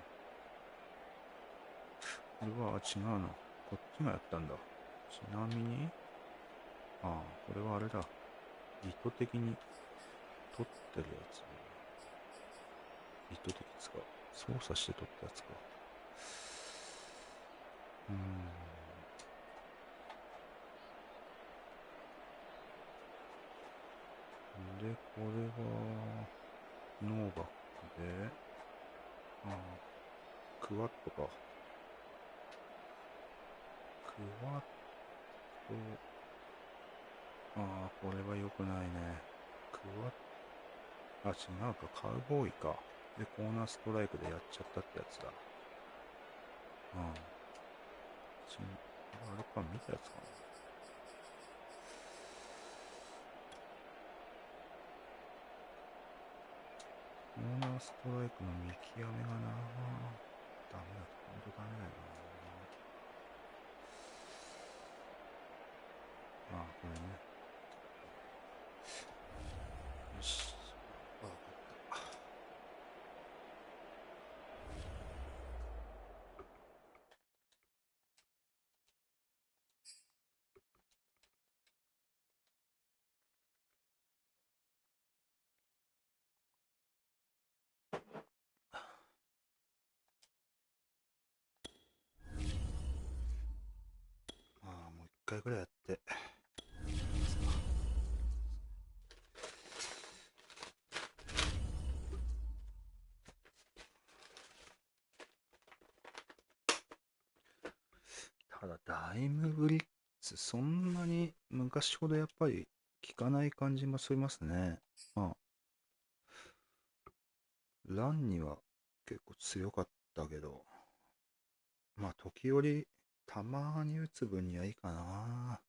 れは違うな。こっちがやったんだ。ちなみに、これはあれだ。意図的に撮ってるやつ。意図的ですか。操作して撮ったやつか。で、これは、ノーバックで、クワッドか。クワッド、これは良くないね。クワッド、違うか、カウボーイか。で、コーナーストライクでやっちゃったってやつだ。あれか、見たやつかな。コーナーストライクの見極めがな、ダメだ、ほんとダメだよな。これね。回ぐらいやって。ただダイムブリッツそんなに昔ほどやっぱり効かない感じもしますね。まあランには結構強かったけど、まあ時折たまに打つ分にはいいかな。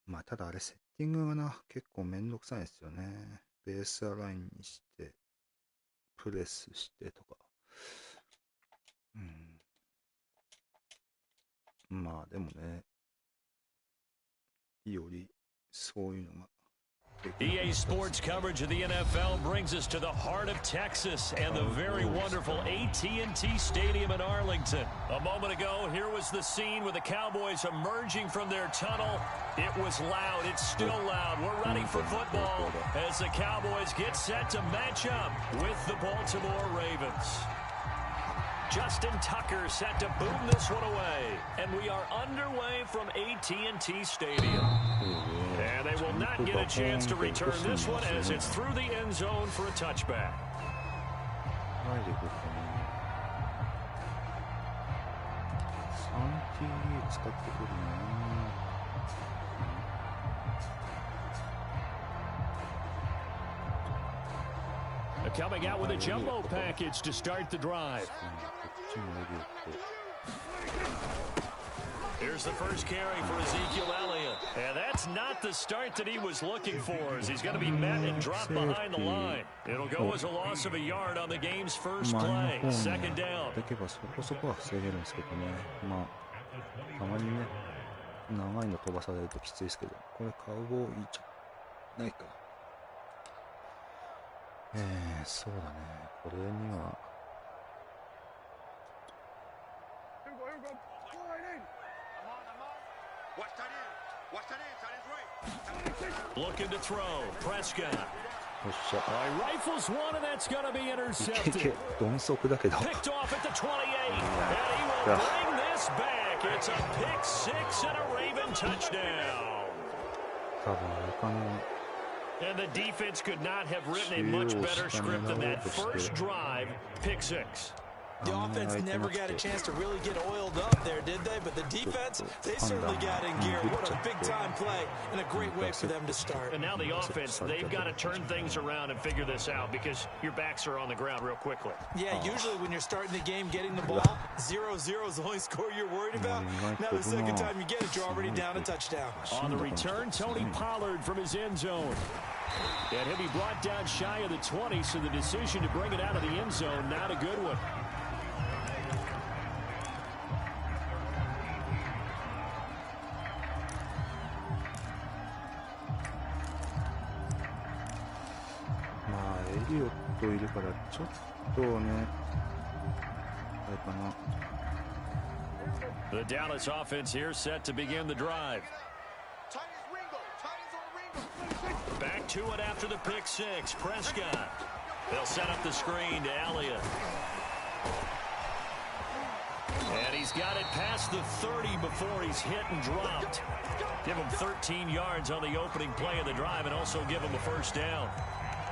まあただあれセッティングがな結構めんどくさいですよね。ベースアラインにしてプレスしてとか。まあでもね、よりそういうのが。EA Sports coverage of the NFL brings us to the heart of Texas and the very wonderful AT&T Stadium in Arlington. A moment ago, here was the scene with the Cowboys emerging from their tunnel. It was loud. It's still loud. We're ready for football as the Cowboys get set to match up with the Baltimore Ravens. Justin Tucker set to boom this one away, and we are underway from AT&T Stadium. And they will not get a chance to return this one as it's through the end zone for a touchback. Coming out with a jumbo package to start the drive. Here's the first carry for Ezekiel Elliott. And that's not the start that he was looking for, as he's going to be met and dropped behind the line. It'll go as a loss of a yard on the game's first play. Second down. そこは防げるんですけどね。まあ、たまにね、長いの飛ばされるときついですけど、これカウボーイじゃないか。そうだね。これには。Looking to throw. Prescott. Rifles one, and that's going to be intercepted. Picked off at the 28. And he will bring this back. It's a pick six and a Raven touchdown. And the defense could not have written a much better script than that first drive, pick six. The offense never got a chance to really get oiled up there, did they? But the defense, they certainly got in gear. What a big-time play and a great way for them to start. And now the offense, they've got to turn things around and figure this out because your backs are on the ground real quickly. Yeah, usually when you're starting the game, getting the ball, 0-0 is the only score you're worried about. Now the second time you get it, you're already down a touchdown. On the return, Tony Pollard from his end zone. And he'll be brought down shy of the 20, so the decision to bring it out of the end zone, not a good one. The Dallas offense here set to begin the drive. Back to it after the pick six. Prescott. They'll set up the screen to Elliott. And he's got it past the 30 before he's hit and dropped. Give him 13 yards on the opening play of the drive and also give him a first down.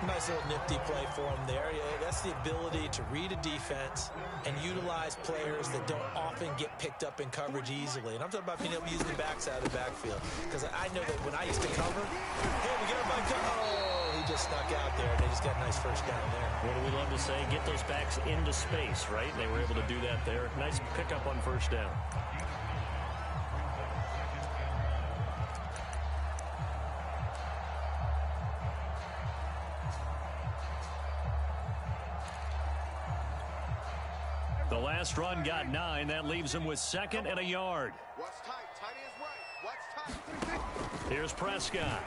Nice little nifty play for him there. Yeah, that's the ability to read a defense and utilize players that don't often get picked up in coverage easily. And I'm talking about being able to use the backside of the backfield. Because I know that when I used to cover, hey, we get our back. Oh, he just snuck out there, and they just got a nice first down there. What do we love to say? Get those backs into space, right? And they were able to do that there. Nice pickup on first down. The last run got 9. That leaves him with second and a yard. Here's Prescott.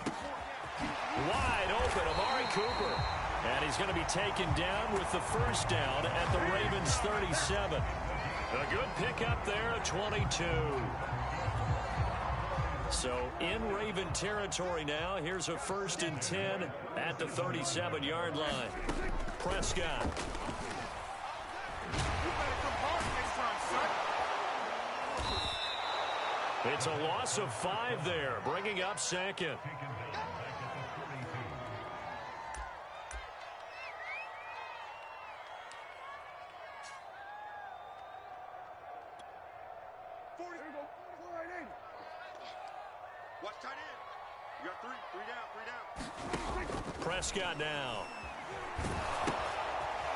Wide open, Amari Cooper. And he's going to be taken down with the first down at the Ravens 37. A good pickup there at 22. So in Raven territory now. Here's a 1st and 10 at the 37-yard line. Prescott. It's a loss of 5 there, bringing up second. Watch tight end. You got three down. Prescott now.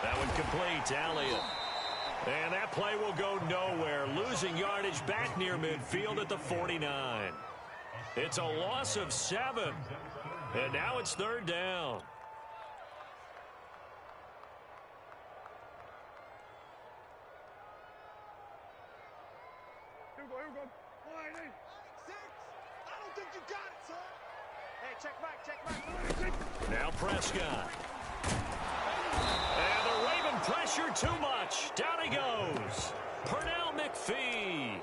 That one complete, Elliott. And that play will go nowhere, losing yardage back near midfield at the 49. It's a loss of 7. And now it's third down. Here we go. Line in. 6. I don't think you got it, son. Hey, check back. Now Prescott. And the Raven pressure too much. Down he goes. Pernell McPhee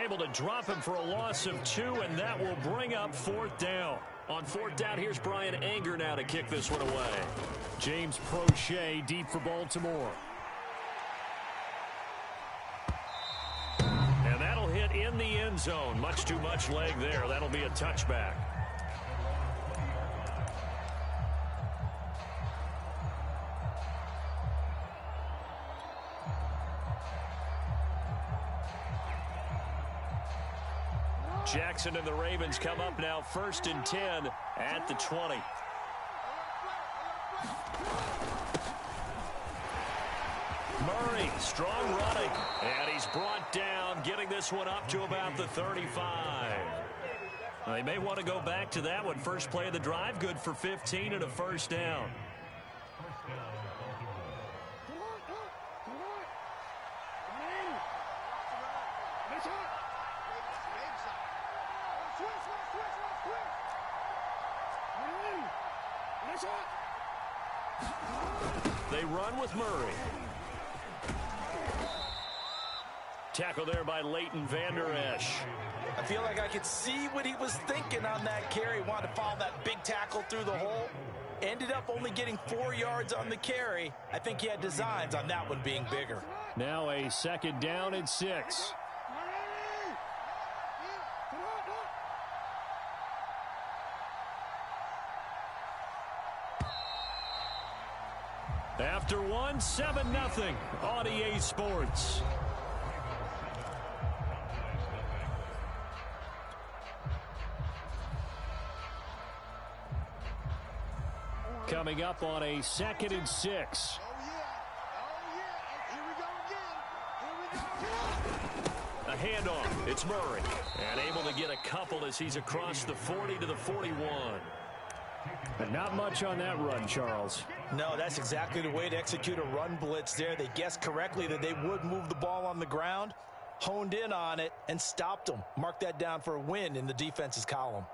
able to drop him for a loss of 2, and that will bring up fourth down. On fourth down, here's Brian Anger now to kick this one away. James Prochet deep for Baltimore. And that'll hit in the end zone. Much too much leg there. That'll be a touchback. Jackson and the Ravens come up now 1st and 10 at the 20. Murray, strong running, and he's brought down, getting this one up to about the 35. They may want to go back to that one. First play of the drive, good for 15 and a first down. They run with Murray. Tackle there by Leighton Vander Esch. I feel like I could see what he was thinking on that carry. Wanted to follow that big tackle through the hole. Ended up only getting 4 yards on the carry. I think he had designs on that one being bigger. Now a 2nd down and 6. After one, 7-0 on EA Sports. Coming up on a 2nd and 6. A handoff. It's Murray. And able to get a couple as he's across the 40 to the 41. But not much on that run, Charles. No, that's exactly the way to execute a run blitz there. They guessed correctly that they would move the ball on the ground, honed in on it, and stopped them. Mark that down for a win in the defense's column.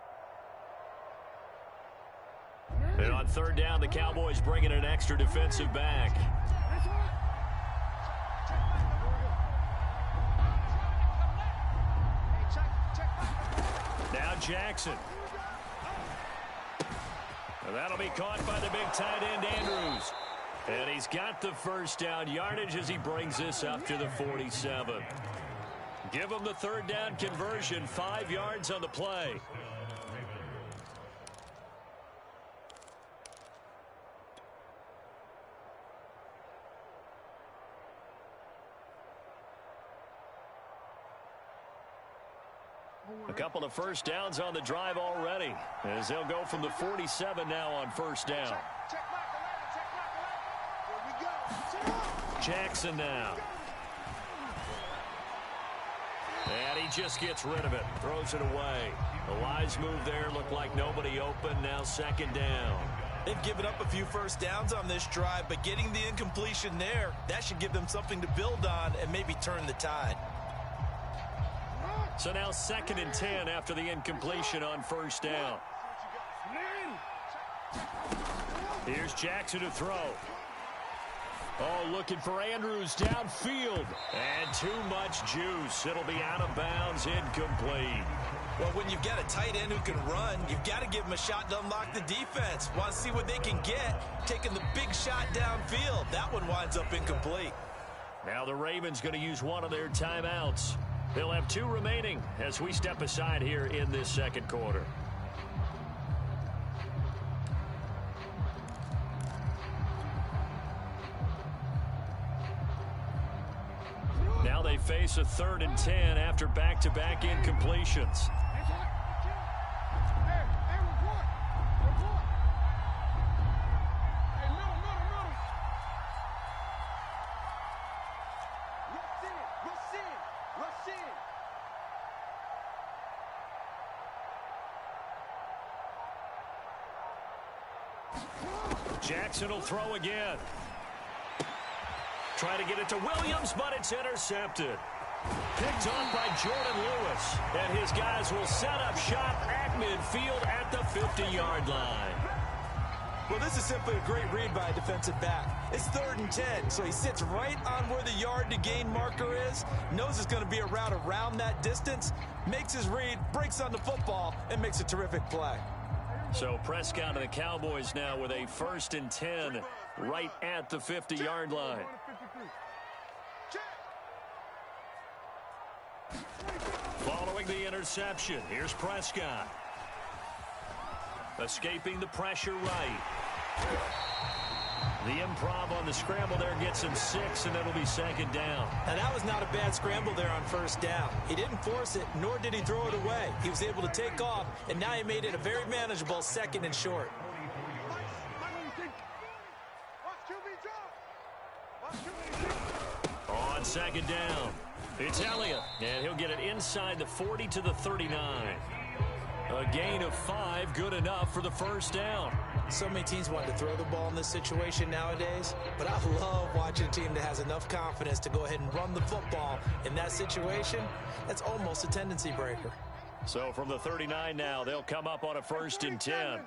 And on 3rd down, the Cowboys bring in an extra defensive back. Now Jackson. And that'll be caught by the big tight end, Andrews. And he's got the first down yardage as he brings this up to the 47. Give him the 3rd down conversion, 5 yards on the play. A couple of first downs on the drive already, as they'll go from the 47 now on 1st down. Jackson now. And he just gets rid of it, throws it away. The wise move there, looked like nobody open, now 2nd down. They've given up a few first downs on this drive, but getting the incompletion there, that should give them something to build on and maybe turn the tide. So now 2nd and 10 after the incompletion on 1st down. Here's Jackson to throw. Oh, looking for Andrews downfield. And too much juice. It'll be out of bounds, incomplete. Well, when you've got a tight end who can run, you've got to give him a shot to unlock the defense. Want to see what they can get, taking the big shot downfield. That one winds up incomplete. Now the Ravens going to use one of their timeouts. He'll have 2 remaining as we step aside here in this second quarter. Now they face a 3rd and 10 after back-to-back incompletions. Jackson will throw again. Try to get it to Williams, but it's intercepted. Picked on by Jordan Lewis. And his guys will set up shop at midfield at the 50-yard line. Well, this is simply a great read by a defensive back. It's 3rd and 10, so he sits right on where the yard-to-gain marker is, knows it's going to be a route around that distance, makes his read, breaks on the football, and makes a terrific play. So Prescott and the Cowboys now with a 1st and 10 right at the 50-yard line. Following the interception, here's Prescott. Escaping the pressure right. The improv on the scramble there gets him 6, and it'll be 2nd down. Now, that was not a bad scramble there on 1st down. He didn't force it, nor did he throw it away. He was able to take off, and now he made it a very manageable 2nd and short. On 2nd down, it's Elliott, and he'll get it inside the 40 to the 39. A gain of 5, good enough for the 1st down. So many teams want to throw the ball in this situation nowadays, but I love watching a team that has enough confidence to go ahead and run the football. In that situation, that's almost a tendency breaker. So from the 39 now, they'll come up on a 1st and 10.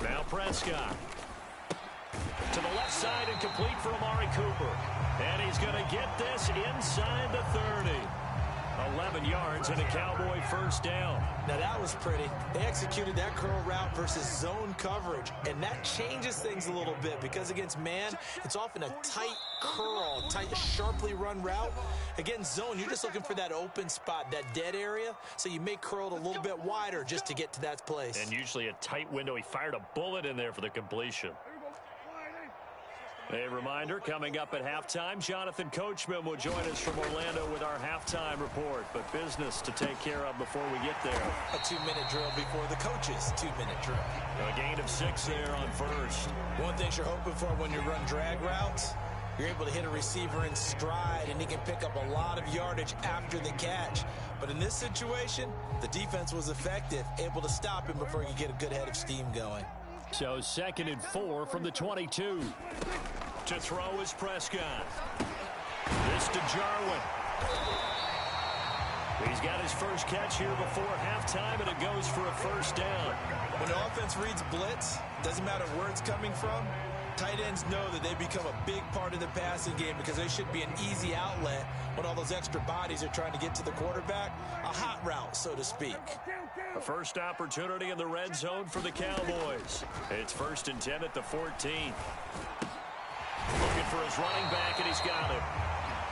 Now Prescott. To the left side and complete for Amari Cooper. And he's going to get this inside the 30. 11 yards and a Cowboy 1st down. Now that was pretty. They executed that curl route versus zone coverage, and that changes things a little bit because against man, it's often a tight curl, tight, sharply run route. Against zone, you're just looking for that open spot, that dead area, so you may curl it a little bit wider just to get to that place. And usually a tight window. He fired a bullet in there for the completion. A reminder, coming up at halftime, Jonathan Coachman will join us from Orlando with our halftime report. But business to take care of before we get there. A 2-minute drill before the coach's 2-minute drill. A gain of 6 there on 1st. One thing you're hoping for when you run drag routes, you're able to hit a receiver in stride, and he can pick up a lot of yardage after the catch. But in this situation, the defense was effective, able to stop him before he could get a good head of steam going. So 2nd and 4 from the 22. To throw is Prescott. This to Jarwin. He's got his first catch here before halftime, and it goes for a 1st down. When the offense reads blitz, doesn't matter where it's coming from, tight ends know that they become a big part of the passing game because they should be an easy outlet when all those extra bodies are trying to get to the quarterback. A hot route, so to speak. A first opportunity in the red zone for the Cowboys. It's 1st and 10 at the 14. Looking for his running back, and he's got it.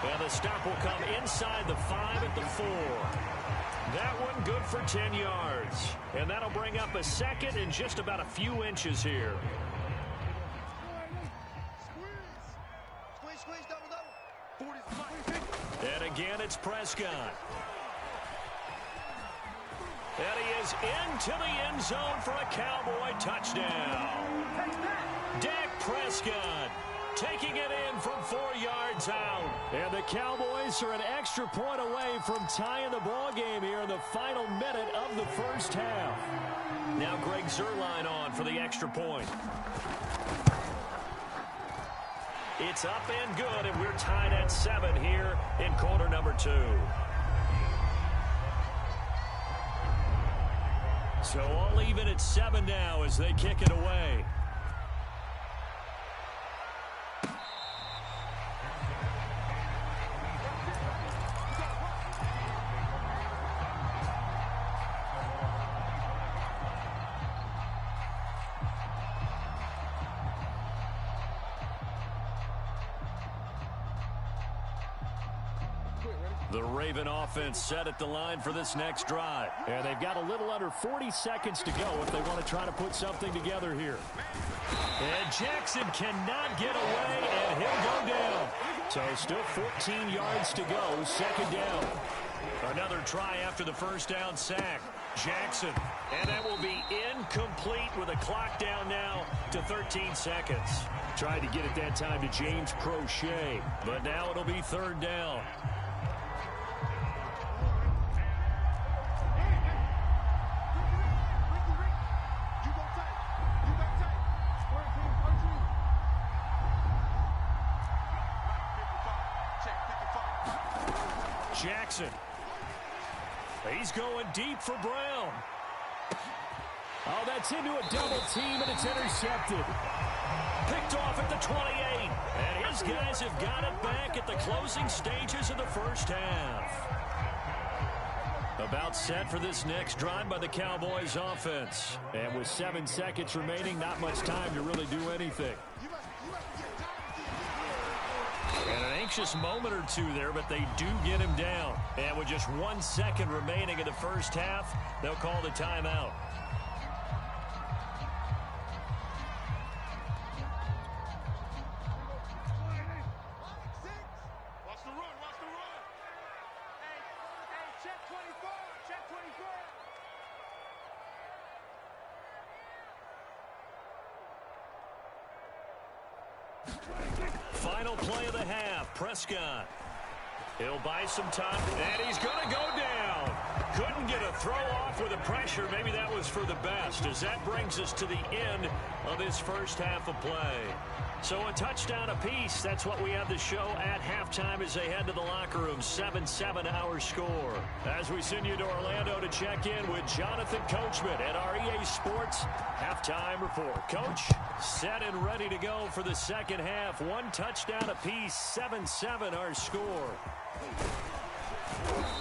And the stop will come inside the 5 at the 4. That one good for 10 yards. And that'll bring up a 2nd and just about a few inches here. And again, it's Prescott. And he is into the end zone for a Cowboy touchdown. Dak Prescott taking it in from 4 yards out. And the Cowboys are an extra point away from tying the ball game here in the final minute of the 1st half. Now Greg Zuerlein on for the extra point. It's up and good, and we're tied at 7 here in quarter number 2. So all even at 7 now as they kick it away. The Raven offense set at the line for this next drive. And they've got a little under 40 seconds to go if they want to try to put something together here. And Jackson cannot get away, and he'll go down. So still 14 yards to go, second down. Another try after the first down sack. Jackson, and that will be incomplete with a clock down now to 13 seconds. Tried to get it that time to James Crochet, but now it'll be third down. Jackson. He's going deep for Brown. Oh, that's into a double team, and it's intercepted. Picked off at the 28. And his guys have got it back at the closing stages of the first half. About set for this next drive by the Cowboys offense. And with 7 seconds remaining, not much time to really do anything. And an anxious moment or two there, but they do get him down. And with just 1 second remaining in the first half, they'll call the timeout. Watch the run, watch the run. Hey, check 24, check 24. Final play of the half, Prescott. He'll buy some time, and he's going to go down. Couldn't get a throw off with the pressure. Maybe that was for the best, as that brings us to the end of this first half of play. So a touchdown apiece. That's what we have to show at halftime as they head to the locker room. 7-7 our score. As we send you to Orlando to check in with Jonathan Coachman at our EA Sports halftime report. Coach, set and ready to go for the second half. 1 touchdown apiece. 7-7 our score.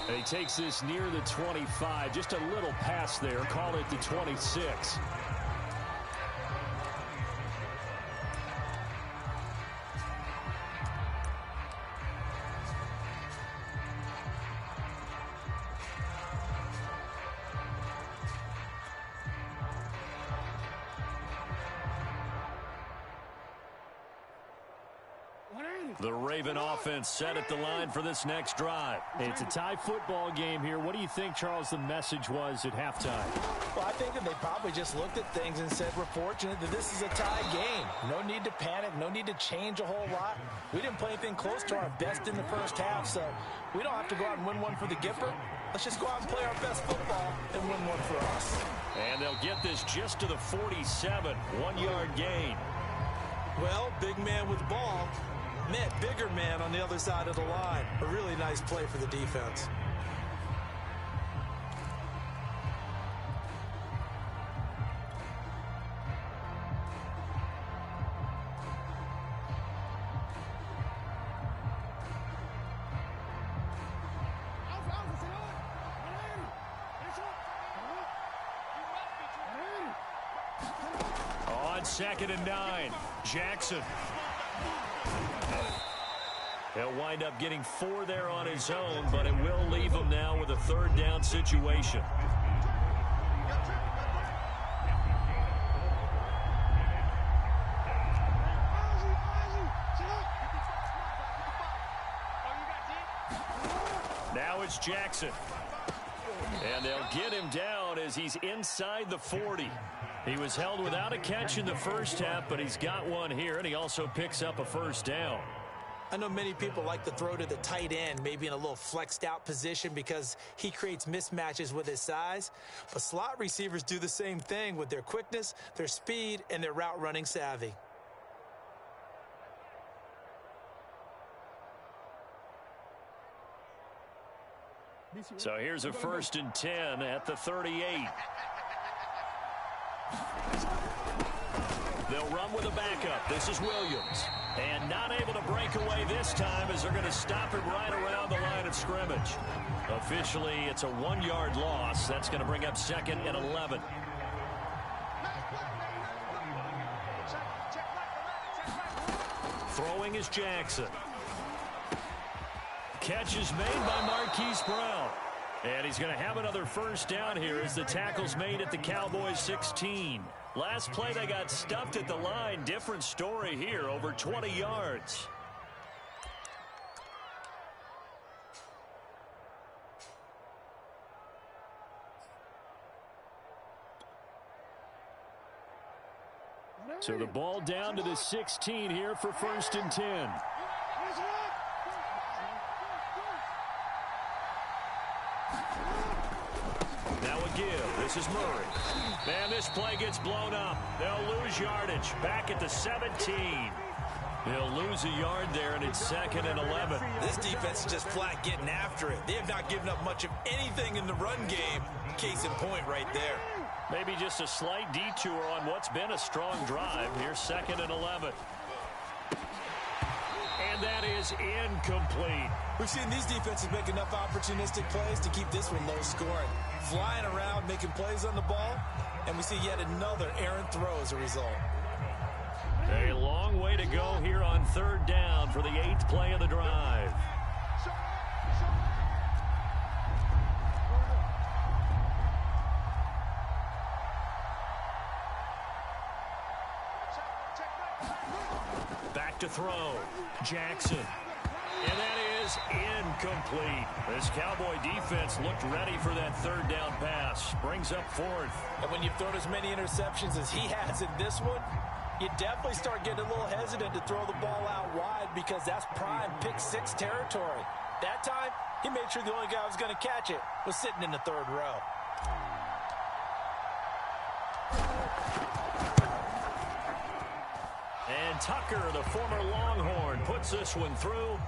And he takes this near the 25. Just a little pass there. Call it the 26. The Raven offense set at the line for this next drive. It's a tie football game here. What do you think, Charles, the message was at halftime? Well, I think that they probably just looked at things and said, we're fortunate that this is a tie game. No need to panic. No need to change a whole lot. We didn't play anything close to our best in the first half, so we don't have to go out and win one for the Gipper. Let's just go out and play our best football and win one for us. And they'll get this just to the 47. 1-yard gain. Well, big man with ball met bigger man on the other side of the line. A really nice play for the defense. On 2nd and 9, Jackson. He'll wind up getting 4 there on his own, but it will leave him now with a 3rd down situation. Now it's Jackson. And they'll get him down as he's inside the 40. He was held without a catch in the first half, but he's got one here, and he also picks up a 1st down. I know many people like to throw to the tight end, maybe in a little flexed out position because he creates mismatches with his size. But slot receivers do the same thing with their quickness, their speed, and their route running savvy. So here's a 1st and 10 at the 38. They'll run with a backup. This is Williams. And not able to break away this time as they're going to stop him right around the line of scrimmage. Officially, it's a 1-yard loss. That's going to bring up 2nd and 11. Throwing is Jackson. Catch is made by Marquise Brown. And he's going to have another first down here as the tackle's made at the Cowboys 16. Last play, they got stuffed at the line. Different story here, over 20 yards. So the ball down to the 16 here for 1st and 10. Now a give. This is Murray. Man, this play gets blown up. They'll lose yardage. Back at the 17. They'll lose a yard there, and it's 2nd and 11. This defense is just flat getting after it. They have not given up much of anything in the run game. Case in point right there. Maybe just a slight detour on what's been a strong drive. Here's 2nd and 11. And that is incomplete. We've seen these defenses make enough opportunistic plays to keep this one low scoring. Flying around, making plays on the ball, and we see yet another errant throw as a result. A long way to go here on 3rd down for the 8th play of the drive. Back to throw. Jackson. And that is incomplete. This Cowboy defense looked ready for that 3rd down pass. Brings up 4th. And when you've thrown as many interceptions as he has in this one, you definitely start getting a little hesitant to throw the ball out wide because that's prime pick-6 territory. That time, he made sure the only guy who was going to catch it was sitting in the 3rd row. And Tucker, the former Longhorn, puts this one through.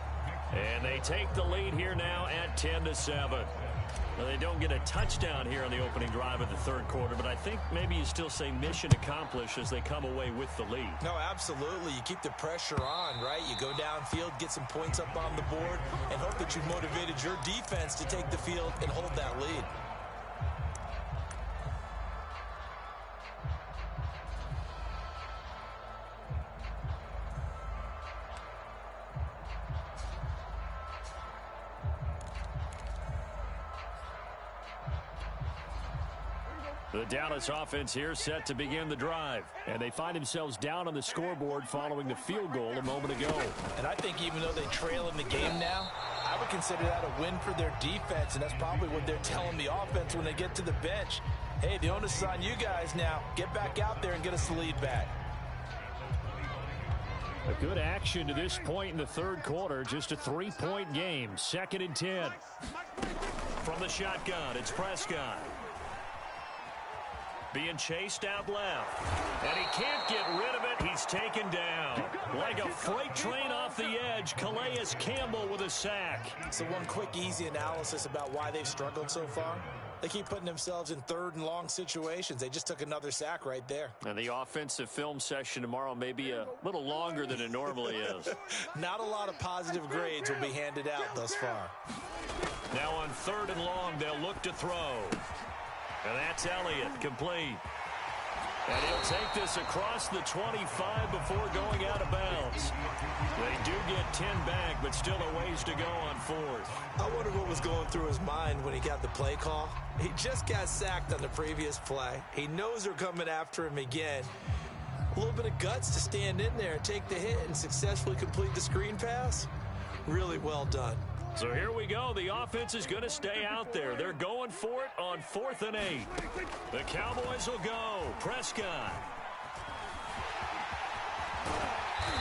And they take the lead here now at 10-7. Well, they don't get a touchdown here on the opening drive of the 3rd quarter, but I think maybe you still say mission accomplished as they come away with the lead. No, absolutely. You keep the pressure on, right? You go downfield, get some points up on the board, and hope that you motivated your defense to take the field and hold that lead. The Dallas offense here set to begin the drive. And they find themselves down on the scoreboard following the field goal a moment ago. And I think even though they trail in the game now, I would consider that a win for their defense, and that's probably what they're telling the offense when they get to the bench. Hey, the onus is on you guys now. Get back out there and get us the lead back. A good action to this point in the 3rd quarter. Just a 3-point game. 2nd and 10. From the shotgun, it's Prescott. Being chased out left. And he can't get rid of it. He's taken down. Like a freight train off the edge, Calais Campbell with a sack. So one quick, easy analysis about why they've struggled so far. They keep putting themselves in 3rd and long situations. They just took another sack right there. And the offensive film session tomorrow may be a little longer than it normally is. Not a lot of positive grades will be handed out thus far. Now on 3rd and long, they'll look to throw. And that's Elliott, complete. And he'll take this across the 25 before going out of bounds. They do get 10 back, but still a ways to go on 4th. I wonder what was going through his mind when he got the play call. He just got sacked on the previous play. He knows they're coming after him again. A little bit of guts to stand in there and take the hit and successfully complete the screen pass. Really well done. So here we go. The offense is going to stay out there. They're going for it on 4th and 8. The Cowboys will go. Prescott.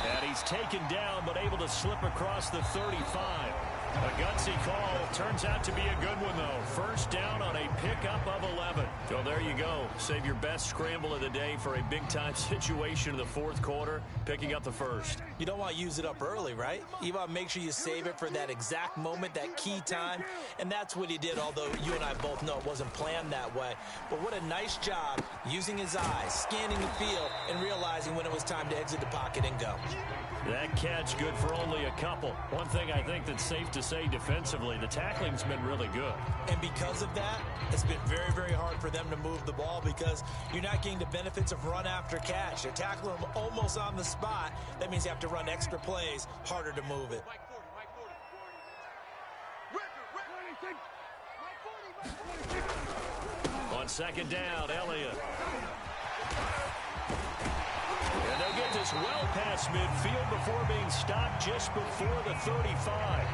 And he's taken down, but able to slip across the 35. A gutsy call. Turns out to be a good one, though. 1st down on a pickup of 11. So there you go. Save your best scramble of the day for a big-time situation in the 4th quarter, picking up the 1st. You don't want to use it up early, right? You want to make sure you save it for that exact moment, that key time. And that's what he did, although you and I both know it wasn't planned that way. But what a nice job using his eyes, scanning the field, and realizing when it was time to exit the pocket and go. That catch good for only a couple. One thing I think that's safe to say defensively, the tackling's been really good. And because of that, it's been very, very hard for them to move the ball because you're not getting the benefits of run after catch. They're tackling them almost on the spot. That means you have to run extra plays, harder to move it. On second down, Elliott. And they'll get this well past midfield before being stopped just before the 35.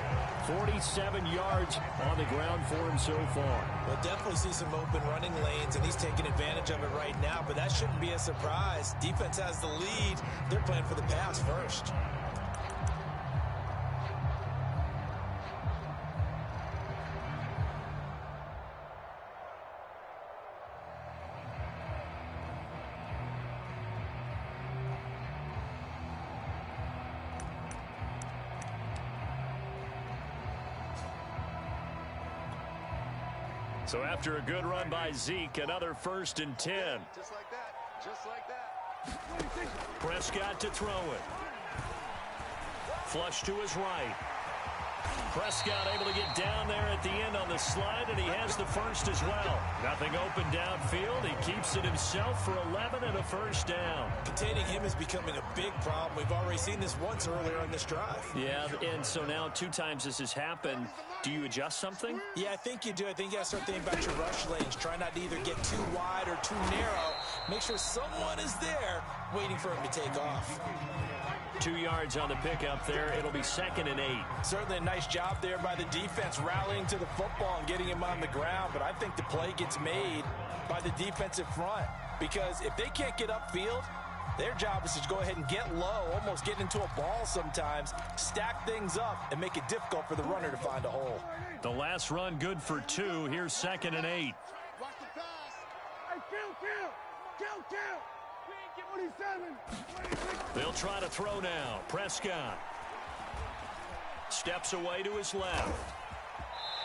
47 yards on the ground for him so far. We'll definitely see some open running lanes, and he's taking advantage of it right now, but that shouldn't be a surprise. Defense has the lead. They're playing for the pass first. So after a good run by Zeke, another 1st and 10. Just like that. Just like that. Prescott to throw it. Flush to his right. Prescott able to get down there at the end on the slide, and he has the first as well. Nothing open downfield. He keeps it himself for 11 and a 1st down. Containing him is becoming a big problem. We've already seen this once earlier on this drive. Yeah, and so now 2 times this has happened. Do you adjust something? Yeah, I think you do. I think you got to start thinking about your rush lanes. Try not to either get too wide or too narrow. Make sure someone is there waiting for him to take off. 2 yards on the pickup there. It'll be 2nd and 8. Certainly a nice job there by the defense rallying to the football and getting him on the ground. But I think the play gets made by the defensive front, because if they can't get upfield, their job is to go ahead and get low, almost get into a ball sometimes, stack things up, and make it difficult for the runner to find a hole. The last run good for 2. Here's 2nd and 8. Watch the pass. Hey, kill. 27. They'll try to throw now. Prescott steps away to his left.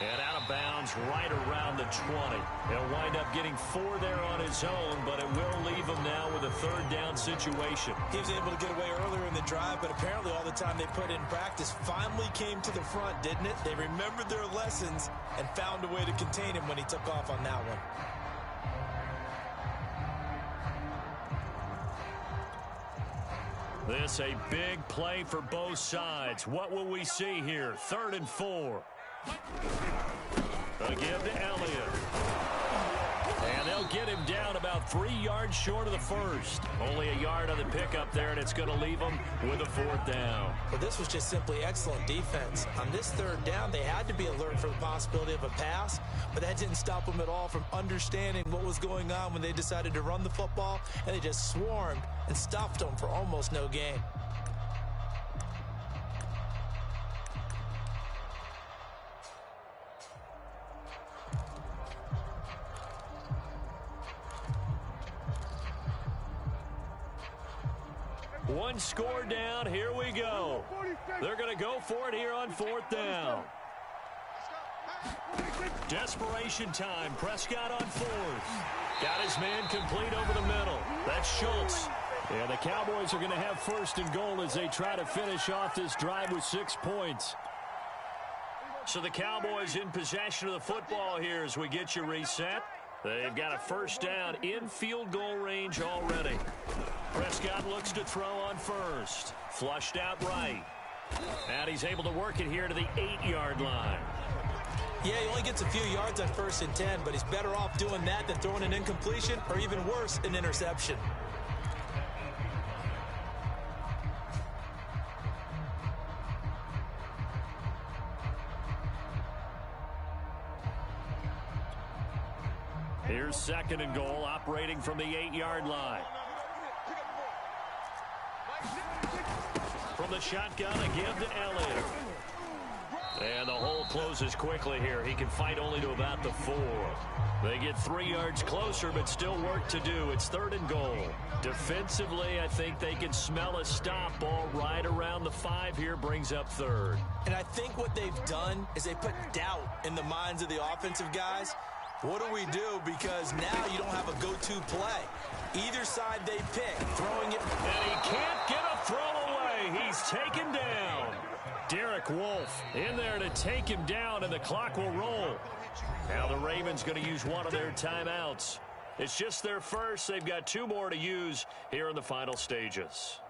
And out of bounds right around the 20. He'll wind up getting 4 there on his own, but it will leave him now with a 3rd down situation. He was able to get away earlier in the drive, but apparently all the time they put in practice finally came to the front, didn't it? They remembered their lessons and found a way to contain him when he took off on that one. This a big play for both sides. What will we see here? 3rd and 4. A give to Elliott. And they'll get him down about 3 yards short of the 1st. Only a yard on the pickup there, and it's going to leave him with a 4th down. Well, this was just simply excellent defense. On this 3rd down, they had to be alert for the possibility of a pass, but that didn't stop them at all from understanding what was going on when they decided to run the football, and they just swarmed and stopped them for almost no gain. One score down. Here we go. They're going to go for it here on 4th down. Desperation time. Prescott on 4th. Got his man complete over the middle. That's Schultz. And the Cowboys are going to have 1st and goal as they try to finish off this drive with 6 points. So the Cowboys in possession of the football here as we get you reset. They've got a 1st down in field goal range already. Prescott looks to throw on 1st. Flushed out right. And he's able to work it here to the 8-yard line. Yeah, he only gets a few yards on 1st and 10, but he's better off doing that than throwing an incompletion, or even worse, an interception. Here's 2nd and goal, operating from the 8-yard line. From the shotgun, a give to Elliott. And the hole closes quickly here. He can fight only to about the 4. They get 3 yards closer, but still work to do. It's 3rd and goal. Defensively, I think they can smell a stop ball right around the 5 here, brings up 3rd. And I think what they've done is they put doubt in the minds of the offensive guys. What do we do? Because now you don't have a go-to play. Either side they pick, throwing it. And he can't get a throw away. He's taken down. Derek Wolfe in there to take him down, and the clock will roll. Now the Ravens going to use one of their timeouts. It's just their first. They've got 2 more to use here in the final stages.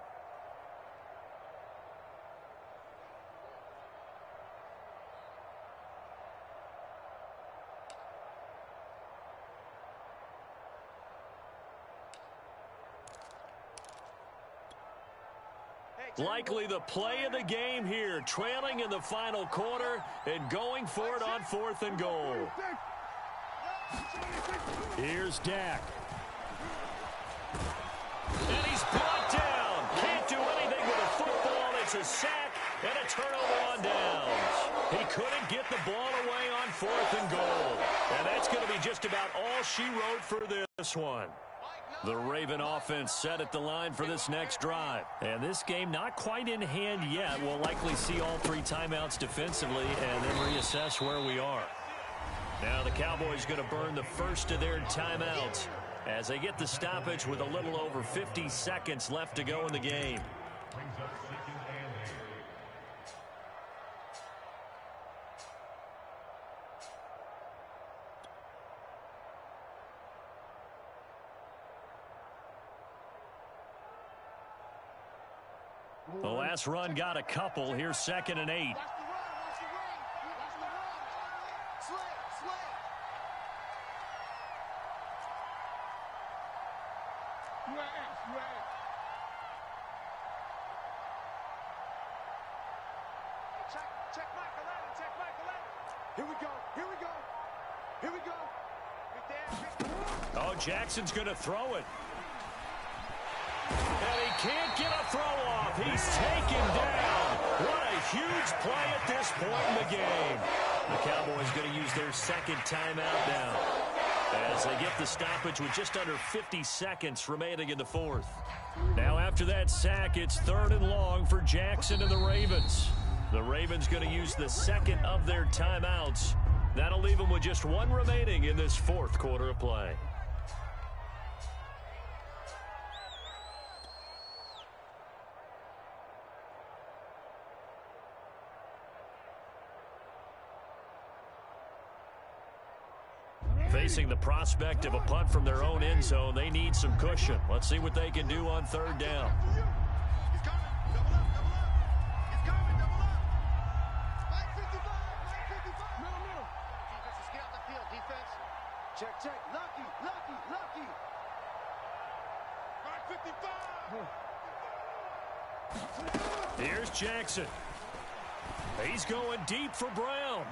Likely the play of the game here, trailing in the final quarter and going for it on 4th and goal. Here's Dak. And he's brought down. Can't do anything with a football. It's a sack and a turnover on downs. He couldn't get the ball away on 4th and goal. And that's going to be just about all she wrote for this one. The Raven offense set at the line for this next drive. And this game not quite in hand yet. We'll likely see all 3 timeouts defensively and then reassess where we are. Now the Cowboys going to burn the first of their timeouts as they get the stoppage with a little over 50 seconds left to go in the game. The last run got a couple. Here's 2nd and 8. Check Michael Allen, check Michael Allen. Here we go, here we go, here we go. Oh, Jackson's going to throw it. And he can't get a throw off. He's taken down. What a huge play at this point in the game. The Cowboys going to use their 2nd timeout now as they get the stoppage with just under 50 seconds remaining in the 4th. Now after that sack, it's 3rd and long for Jackson and the Ravens. The Ravens going to use the 2nd of their timeouts. That'll leave them with just 1 remaining in this 4th quarter of play. Facing the prospect of a punt from their own end zone, they need some cushion. Let's see what they can do on 3rd down. Check. Lucky. 55. Here's Jackson. He's going deep for Brown.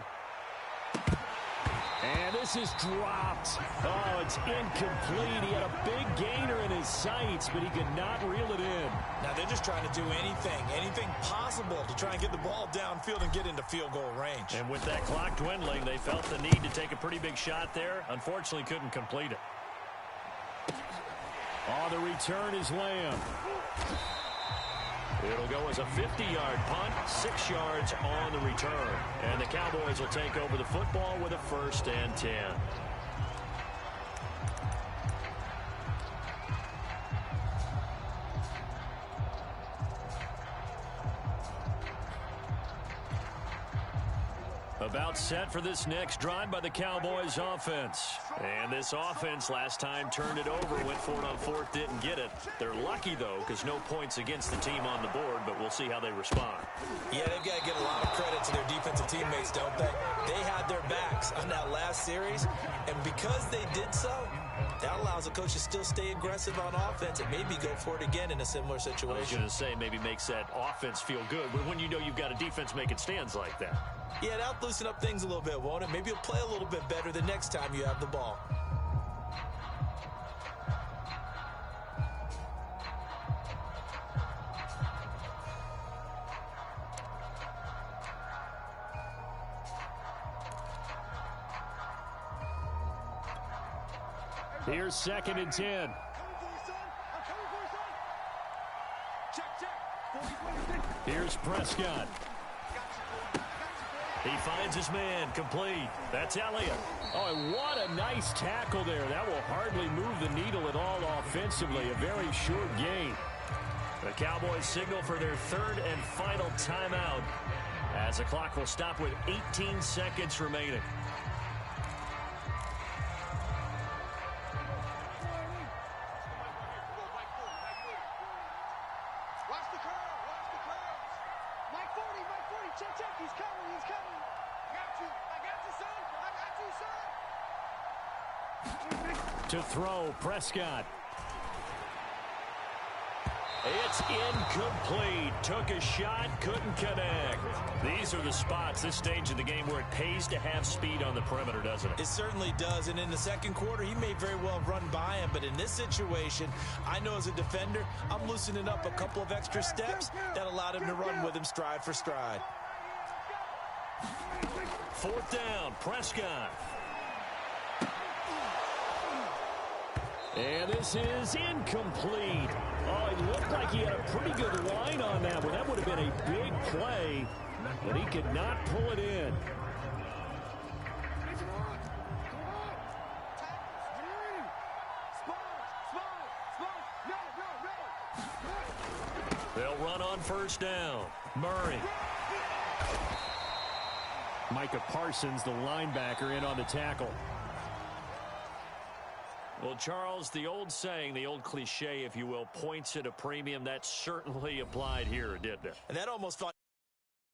And this is dropped. Oh, it's incomplete. He had a big gainer in his sights, but he could not reel it in. Now they're just trying to do anything possible to try and get the ball downfield and get into field goal range. And with that clock dwindling, they felt the need to take a pretty big shot there. Unfortunately, couldn't complete it. Oh, the return is Lamb. It'll go as a 50-yard punt, 6 yards on the return. And the Cowboys will take over the football with a 1st and 10. About set for this next drive by the Cowboys offense. And this offense last time turned it over, went for it on 4th, didn't get it. They're lucky, though, because no points against the team on the board, but we'll see how they respond. Yeah, they've got to give a lot of credit to their defensive teammates, don't they? They had their backs on that last series, and because they did so, that allows the coach to still stay aggressive on offense and maybe go for it again in a similar situation. I was going to say maybe makes that offense feel good, but when you know you've got a defense making stands like that. Yeah, that'll loosen up things a little bit, won't it? Maybe you'll play a little bit better the next time you have the ball. Here's 2nd and 10. Here's Prescott. He finds his man, complete. That's Elliott. Oh, and what a nice tackle there. That will hardly move the needle at all offensively. A very short gain. The Cowboys signal for their 3rd and final timeout as the clock will stop with 18 seconds remaining. To throw, Prescott. It's incomplete. Took a shot, couldn't connect. These are the spots, this stage of the game, where it pays to have speed on the perimeter, doesn't it? It certainly does, and in the second quarter, he may very well run by him, but in this situation, I know as a defender, I'm loosening up a couple of extra steps that allowed him to run with him stride for stride. Fourth down, Prescott. And this is incomplete. Oh, it looked like he had a pretty good line on that one. That would have been a big play, but he could not pull it in. They'll run on first down. Murray. Micah Parsons, the linebacker, in on the tackle. Well, Charles, the old saying, the old cliche, if you will, points at a premium, that certainly applied here, didn't it? And that almost felt